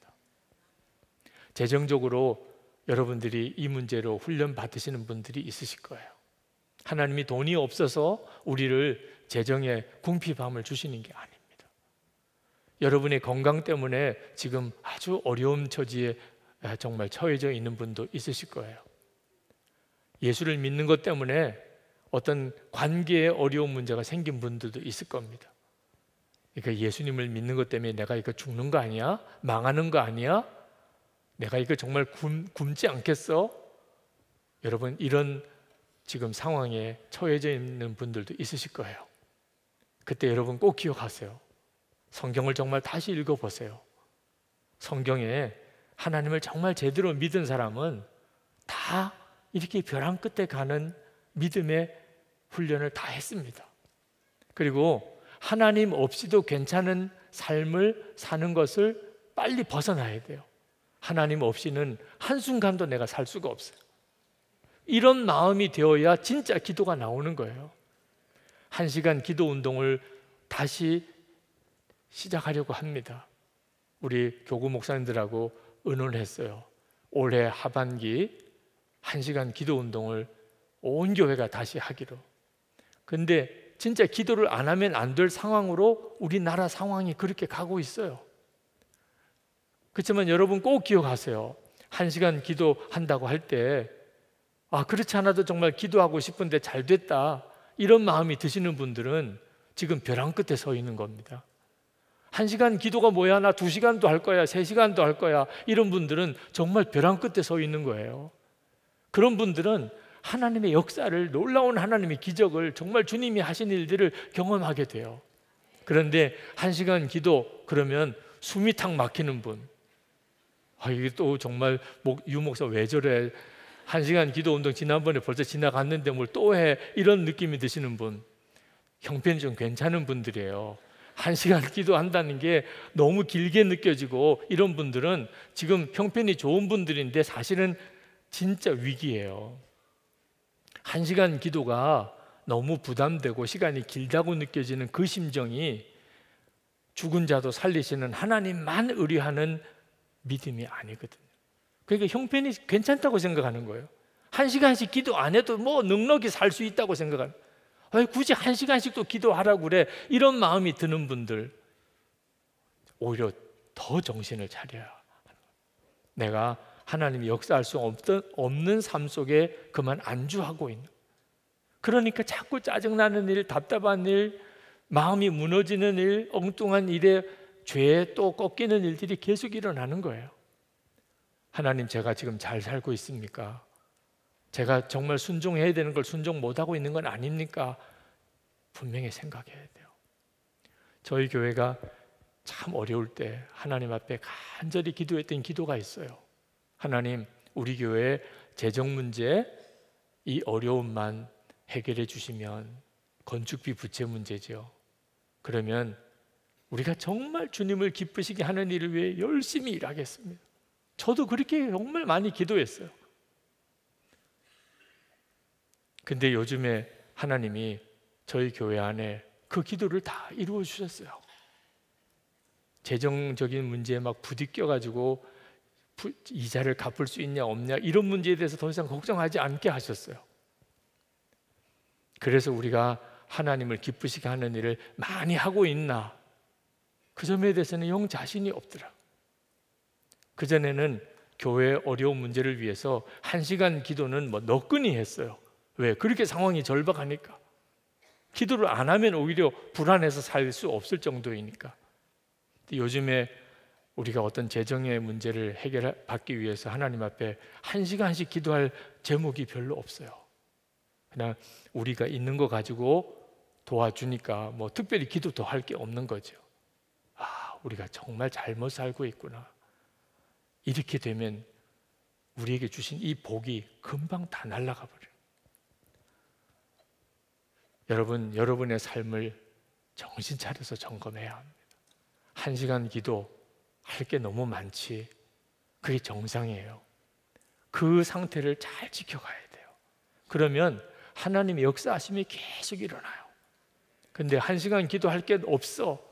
재정적으로 여러분들이 이 문제로 훈련 받으시는 분들이 있으실 거예요. 하나님이 돈이 없어서 우리를 재정에 궁핍함을 주시는 게 아닙니다. 여러분의 건강 때문에 지금 아주 어려운 처지에 정말 처해져 있는 분도 있으실 거예요. 예수를 믿는 것 때문에 어떤 관계에 어려운 문제가 생긴 분들도 있을 겁니다. 그러니까 예수님을 믿는 것 때문에 내가 이거 죽는 거 아니야? 망하는 거 아니야? 내가 이거 정말 굶지 않겠어? 여러분, 이런 지금 상황에 처해져 있는 분들도 있으실 거예요. 그때 여러분 꼭 기억하세요. 성경을 정말 다시 읽어보세요. 성경에 하나님을 정말 제대로 믿은 사람은 다 이렇게 벼랑 끝에 가는 믿음의 훈련을 다 했습니다. 그리고 하나님 없이도 괜찮은 삶을 사는 것을 빨리 벗어나야 돼요. 하나님 없이는 한순간도 내가 살 수가 없어요. 이런 마음이 되어야 진짜 기도가 나오는 거예요. 1시간 기도 운동을 다시 시작하려고 합니다. 우리 교구 목사님들하고 의논을 했어요. 올해 하반기 1시간 기도 운동을 온 교회가 다시 하기로. 근데 진짜 기도를 안 하면 안 될 상황으로 우리나라 상황이 그렇게 가고 있어요. 그렇지만 여러분 꼭 기억하세요. 1시간 기도한다고 할 때 그렇지 않아도 정말 기도하고 싶은데 잘 됐다, 이런 마음이 드시는 분들은 지금 벼랑 끝에 서 있는 겁니다. 1시간 기도가 뭐야, 나 2시간도 할 거야, 3시간도 할 거야, 이런 분들은 정말 벼랑 끝에 서 있는 거예요. 그런 분들은 하나님의 역사를, 놀라운 하나님의 기적을, 정말 주님이 하신 일들을 경험하게 돼요. 그런데 1시간 기도 그러면 숨이 탁 막히는 분, 이게 또 정말 유 목사 왜 저래, 1시간 기도 운동 지난번에 벌써 지나갔는데 뭘 또 해, 이런 느낌이 드시는 분, 형편이 좀 괜찮은 분들이에요. 1시간 기도한다는 게 너무 길게 느껴지고, 이런 분들은 지금 형편이 좋은 분들인데 사실은 진짜 위기예요. 1시간 기도가 너무 부담되고 시간이 길다고 느껴지는 그 심정이 죽은 자도 살리시는 하나님만 의뢰하는 믿음이 아니거든요. 그러니까 형편이 괜찮다고 생각하는 거예요. 1시간씩 기도 안 해도 뭐 넉넉히 살 수 있다고 생각하는, 왜 굳이 1시간씩도 기도하라고 그래, 이런 마음이 드는 분들, 오히려 더 정신을 차려야 하는, 내가 하나님이 역사할 수 없는 삶 속에 그만 안주하고 있는, 그러니까 자꾸 짜증나는 일, 답답한 일, 마음이 무너지는 일, 엉뚱한 일에 죄에 또 꺾이는 일들이 계속 일어나는 거예요. 하나님, 제가 지금 잘 살고 있습니까? 제가 정말 순종해야 되는 걸 순종 못하고 있는 건 아닙니까? 분명히 생각해야 돼요. 저희 교회가 참 어려울 때 하나님 앞에 간절히 기도했던 기도가 있어요. 하나님, 우리 교회의 재정 문제, 이 어려움만 해결해 주시면, 건축비 부채 문제죠. 그러면 우리가 정말 주님을 기쁘시게 하는 일을 위해 열심히 일하겠습니다. 저도 그렇게 정말 많이 기도했어요. 근데 요즘에 하나님이 저희 교회 안에 그 기도를 다 이루어 주셨어요. 재정적인 문제에 막 부딪혀 가지고 이자를 갚을 수 있냐 없냐, 이런 문제에 대해서 더 이상 걱정하지 않게 하셨어요. 그래서 우리가 하나님을 기쁘시게 하는 일을 많이 하고 있나, 그 점에 대해서는 영 자신이 없더라. 그전에는 교회의 어려운 문제를 위해서 1시간 기도는 뭐 너끈히 했어요. 왜? 그렇게 상황이 절박하니까. 기도를 안 하면 오히려 불안해서 살 수 없을 정도이니까. 요즘에 우리가 어떤 재정의 문제를 해결받기 위해서 하나님 앞에 1시간씩 기도할 제목이 별로 없어요. 그냥 우리가 있는 거 가지고 도와주니까 뭐 특별히 기도 더 할 게 없는 거죠. 우리가 정말 잘못 살고 있구나. 이렇게 되면 우리에게 주신 이 복이 금방 다 날아가 버려요. 여러분, 여러분의 삶을 정신 차려서 점검해야 합니다. 1시간 기도 할 게 너무 많지, 그게 정상이에요. 그 상태를 잘 지켜가야 돼요. 그러면 하나님의 역사하심이 계속 일어나요. 근데 1시간 기도할 게 없어,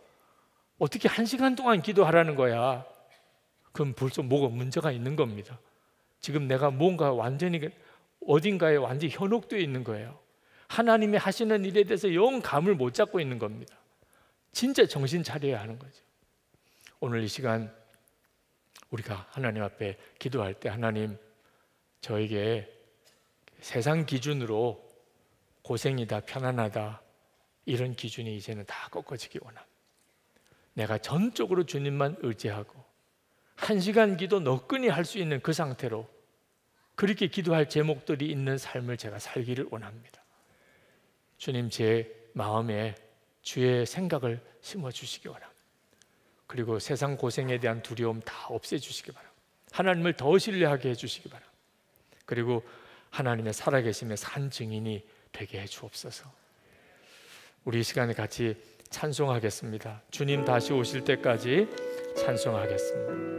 어떻게 1시간 동안 기도하라는 거야? 그럼 벌써 뭐가 문제가 있는 겁니다. 지금 내가 뭔가 완전히 어딘가에 완전히 현혹되어 있는 거예요. 하나님이 하시는 일에 대해서 영 감을 못 잡고 있는 겁니다. 진짜 정신 차려야 하는 거죠. 오늘 이 시간 우리가 하나님 앞에 기도할 때, 하나님, 저에게 세상 기준으로 고생이다, 편안하다, 이런 기준이 이제는 다 꺾어지기 원합니다. 내가 전적으로 주님만 의지하고 1시간 기도 너끈히 할 수 있는 그 상태로, 그렇게 기도할 제목들이 있는 삶을 제가 살기를 원합니다. 주님, 제 마음에 주의 생각을 심어주시기 원합니다. 그리고 세상 고생에 대한 두려움 다 없애주시기 바랍니다. 하나님을 더 신뢰하게 해주시기 바랍니다. 그리고 하나님의 살아계심의 산 증인이 되게 해주옵소서. 우리 이 시간에 같이 찬송하겠습니다. 주님 다시 오실 때까지 찬송하겠습니다.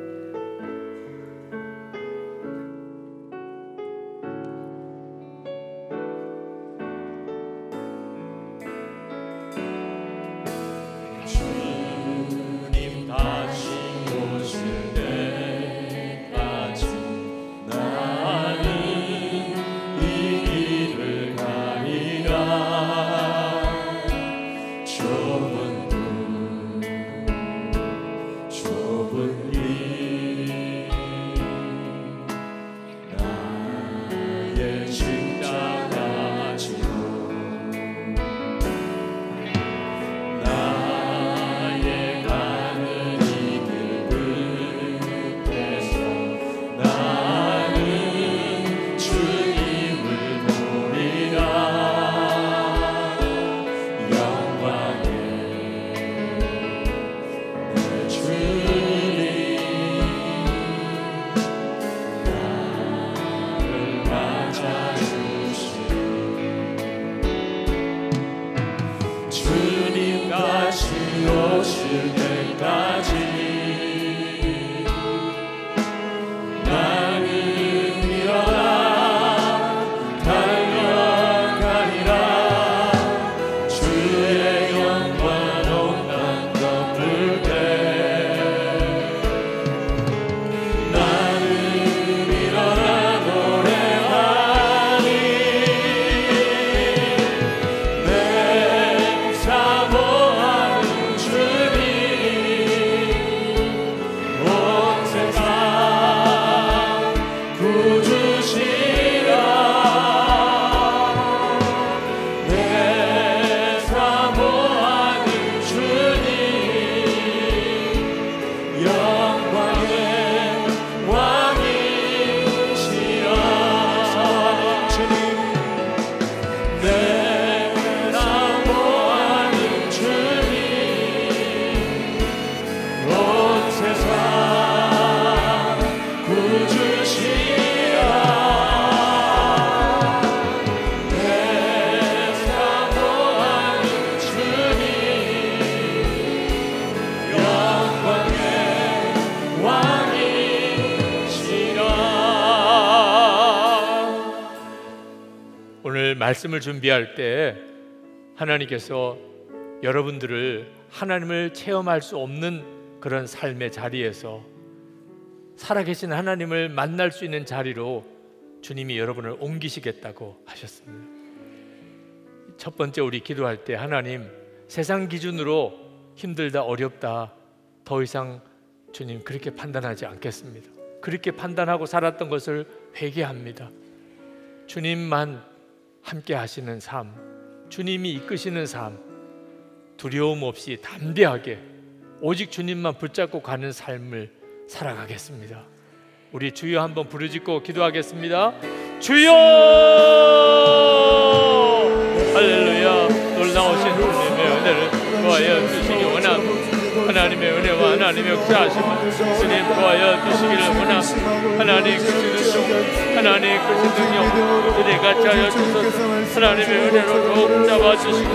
말씀을 준비할 때 하나님께서 여러분들을 하나님을 체험할 수 없는 그런 삶의 자리에서 살아계신 하나님을 만날 수 있는 자리로 주님이 여러분을 옮기시겠다고 하셨습니다. 첫 번째 우리 기도할 때 하나님, 세상 기준으로 힘들다 어렵다 더 이상 주님 그렇게 판단하지 않겠습니다. 그렇게 판단하고 살았던 것을 회개합니다. 주님만 함께 하시는 삶, 주님이 이끄시는 삶, 두려움 없이 담대하게 오직 주님만 붙잡고 가는 삶을 살아가겠습니다. 우리 주여 한번 부르짖고 기도하겠습니다. 주여! 할렐루야. 놀라우신 주님의 은혜를 구하여 주시기 원합니다. 하나님의 은혜와 하나님의 역사하심을 주님 구하여 주시기를 원합니다. 하나님 크신 종, 하나님 크신 능력 주님 같이 하여 주소서. 하나님의 은혜로 더욱 잡아주시고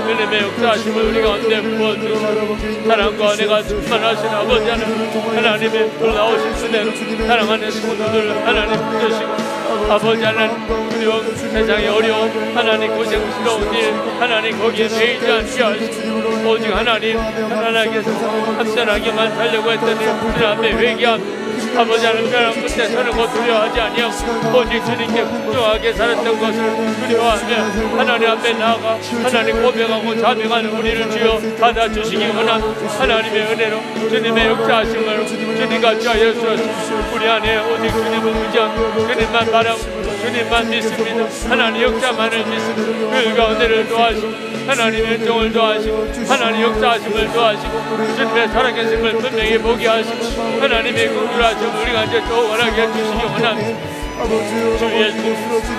은혜의 역사하심을 우리 가운데 부어주시고 사랑과 은혜가 충만하신 아버지 하나님의 놀라우신 은혜로 사랑하는 성도들 하나님 붙드시고 아버지 하나님 두려움 세상의 어려움 하나님 고생스러운 일 하나님 거기에 매이지 않게 하시고 오직 하나님 하나님께서 확실하게만 살려고 했더니 주님 앞에 회개함 아버지 하나님 끝에 서는 것 두려워하지 아니하고 오직 주님께 풍성하게 살았던 것을 두려워하며 하나님 앞에 나아가 하나님 고백하고 자명하는 우리를 주여 받아주시기 원합니다. 하나님의 은혜로 주님의 역사하심을 주님같이 하여 주옵소서. 우리 안에 오직 주님을 의지하고 주님만 바라보고 주님만 믿습니다. 하나님 역사만을 믿습니다. 그 가운데를 도와주시고 하나님의 종을 도와주시고 하나님 역사하심을 도와주시고 주님의 살아계심을 분명히 보게 하시고 하나님의 긍휼하심을 우리가 이제 또 원하게 해주시기 원합니다. 주 예수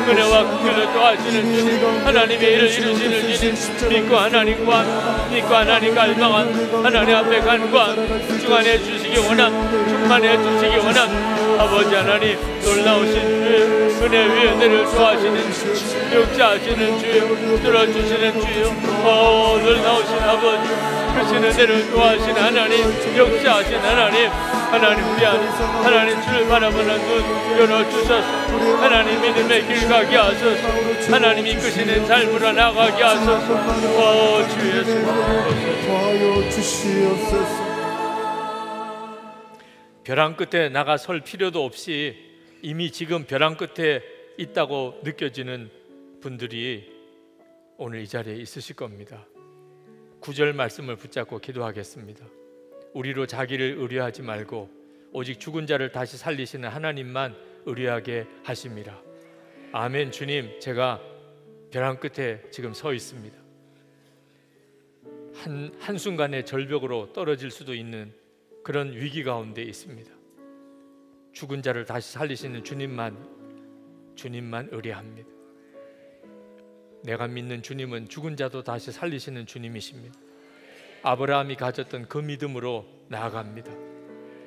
은혜와 긍휼로 도와주시는 주님 하나님의 일을 이루시는 주님 믿고 하나님과 갈망한 하나님 앞에 간구한 주관해 주시기 원함 충만해 주시기 원함 아버지 하나님 놀라우신 주여 은혜 위에 내를 도와주시는 역사하시는 주여 들어주시는 주여 놀라우신 아버지 크신 은혜를 도와주시는 하나님 역사하신 하나님 우리 안에 하나님 주를 바라보는 눈 열어주셔서 하나님 믿음의 길 가게 하소서 하나님 이끄시는 삶으로 나가게 하소서 주 예수 벼랑 끝에 나가 설 필요도 없이 이미 지금 벼랑 끝에 있다고 느껴지는 분들이 오늘 이 자리에 있으실 겁니다. 9절 말씀을 붙잡고 기도하겠습니다. 우리로 자기를 의뢰하지 말고 오직 죽은 자를 다시 살리시는 하나님만 의뢰하게 하심이라. 아멘. 주님, 제가 벼랑 끝에 지금 서 있습니다. 한순간에 절벽으로 떨어질 수도 있는 그런 위기 가운데 있습니다. 죽은 자를 다시 살리시는 주님만 의뢰합니다. 내가 믿는 주님은 죽은 자도 다시 살리시는 주님이십니다. 아브라함이 가졌던 그 믿음으로 나아갑니다.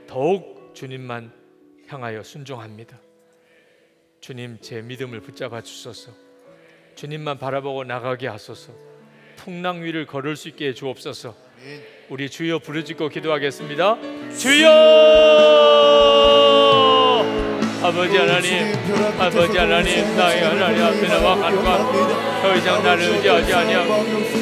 더욱 주님만 향하여 순종합니다. 주님, 제 믿음을 붙잡아 주소서. 주님만 바라보고 나가게 하소서. 풍랑 위를 걸을 수 있게 해 주옵소서. 우리 주여 부르짖고 기도하겠습니다. 주여! 아버지 하나님 나의 하나님 앞에 나와 간구합니다. 더 이상 나를 의지하지 아니하고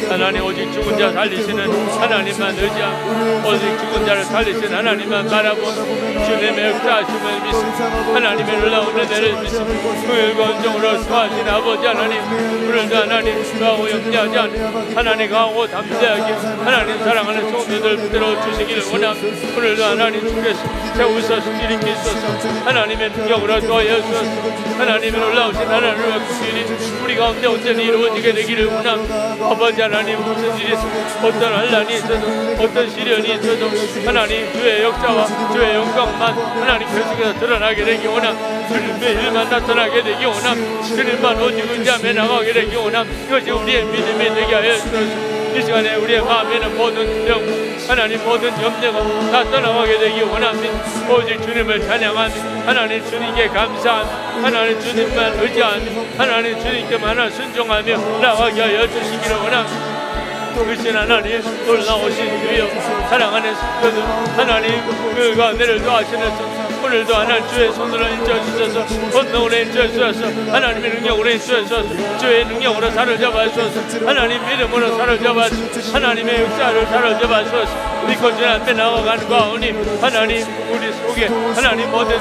하나님 오직 죽은 자 살리시는 하나님만 의지하고 오직 죽은 자를 살리시는 하나님만 바라보는 주님의 역사하심을 믿습니다. 하나님의 놀라운 은혜를 믿습니다. 긍휼과 온정으로 수하신 아버지 하나님 오늘도 하나님 수하고 염려하지 않고 하나님 강하고 담대하게 하나님 사랑하는 성도들 붙들어 주시기를 원합니다. 오늘도 하나님 주께서 세우소서 일으키소서 하나님의 능력으로 도하여 주소서. 하나님의 놀라우신 하나님의 긍휼이 우리 가운데 온전히 이루어지게 되기를 원합니다. 아버지 하나님 무슨 일이 있어도 어떤 환난이 있어도 어떤 시련이 있어도 하나님 주의 역사와 주의 영광만 하나님 계속해서 드러나게 되기 원합니다. 주님의 일만 나타나게 되기 원합니다. 주님만 오직 의지하며 나가게 되기 원합니다. 이것이 우리의 믿음이 되게 하여 주소서. 이 시간에 우리의 마음에는 모든 영 하나님 모든 염려가 다 떠나가게 되기 원합니다. 오직 주님을 찬양하며 하나님 주님께 감사하며 하나님 주님만 의지하며 하나님 주님께만 순종하며 나가게 하여 주시기를 원합니다. 크신 하나님 놀라우신 주여 사랑하는 성도들 하나님 그 가운데를 도와주셔서 오늘도 하나님 주의 손으로 인쳐주셔서 권능으로 인쳐주셔서 하나님의 능력으로 인쳐주셔서 주의 능력으로 사로잡아 주셔서 하나님 믿음으로 사로잡아 주셔서 하나님의 역사를 사로잡아 주셔서 믿고 주님 앞에 나아가는 가운데 하나님 우리 속에 하나님 모든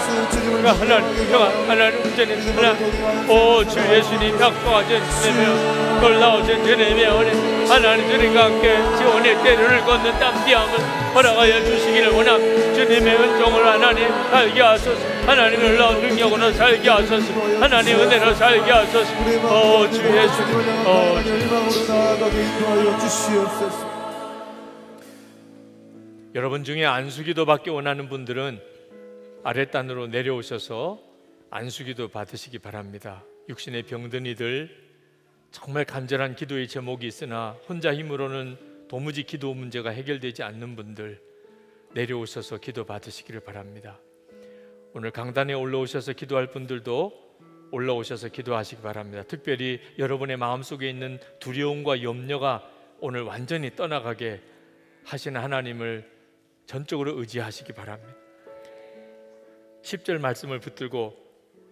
하나님 주님 오 주 예수님 약속하신 주님의 놀라우신 주님의 은혜 하나님 주님과 함께 지원의 때를 걷는 담대함을 허락하여 주시기를 원합니다. 주님의 은총을 하나님 살게 하소서. 하나님의 놀라운 능력으로 살게 하소서. 하나님 은혜로 살게 하소서. 오 주 예수님 여러분 중에 안수기도 받기 원하는 분들은 아랫단으로 내려오셔서 안수기도 받으시기 바랍니다. 육신의 병든 이들 정말 간절한 기도의 제목이 있으나 혼자 힘으로는 도무지 기도 문제가 해결되지 않는 분들 내려오셔서 기도 받으시기를 바랍니다. 오늘 강단에 올라오셔서 기도할 분들도 올라오셔서 기도하시기 바랍니다. 특별히 여러분의 마음속에 있는 두려움과 염려가 오늘 완전히 떠나가게 하시는 하나님을 전적으로 의지하시기 바랍니다. 10절 말씀을 붙들고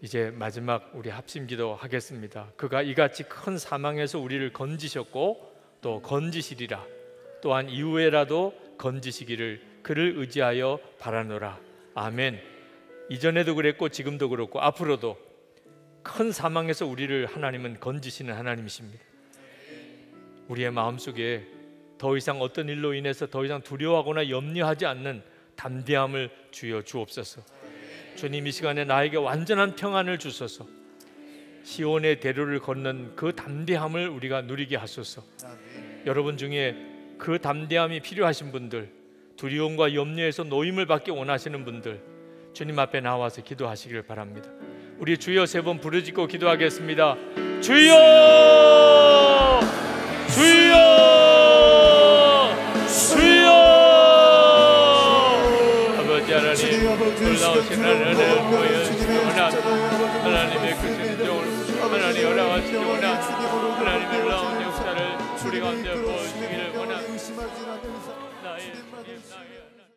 이제 마지막 우리 합심기도 하겠습니다. 그가 이같이 큰 사망에서 우리를 건지셨고 또 건지시리라. 또한 이후에라도 건지시기를 그를 의지하여 바라노라. 아멘. 이전에도 그랬고 지금도 그렇고 앞으로도 큰 사망에서 우리를 하나님은 건지시는 하나님이십니다. 우리의 마음속에 더 이상 어떤 일로 인해서 더 이상 두려워하거나 염려하지 않는 담대함을 주여 주옵소서. 주님 이 시간에 나에게 완전한 평안을 주소서. 시온의 대로를 걷는 그 담대함을 우리가 누리게 하소서. 여러분 중에 그 담대함이 필요하신 분들, 두려움과 염려에서 노임을 받기 원하시는 분들 주님 앞에 나와서 기도하시기를 바랍니다. 우리 주여 3번 부르짖고 기도하겠습니다. 주여! 주여! 주여! 아버지 하나님, 놀라우신 하나님을 보여주시오나. 하나님의 그 진정을 하나님 허락하시오나. 하나님의 놀라운 역사를 우리 가운데 보여주기를 원합니다. 나의 주님, 나의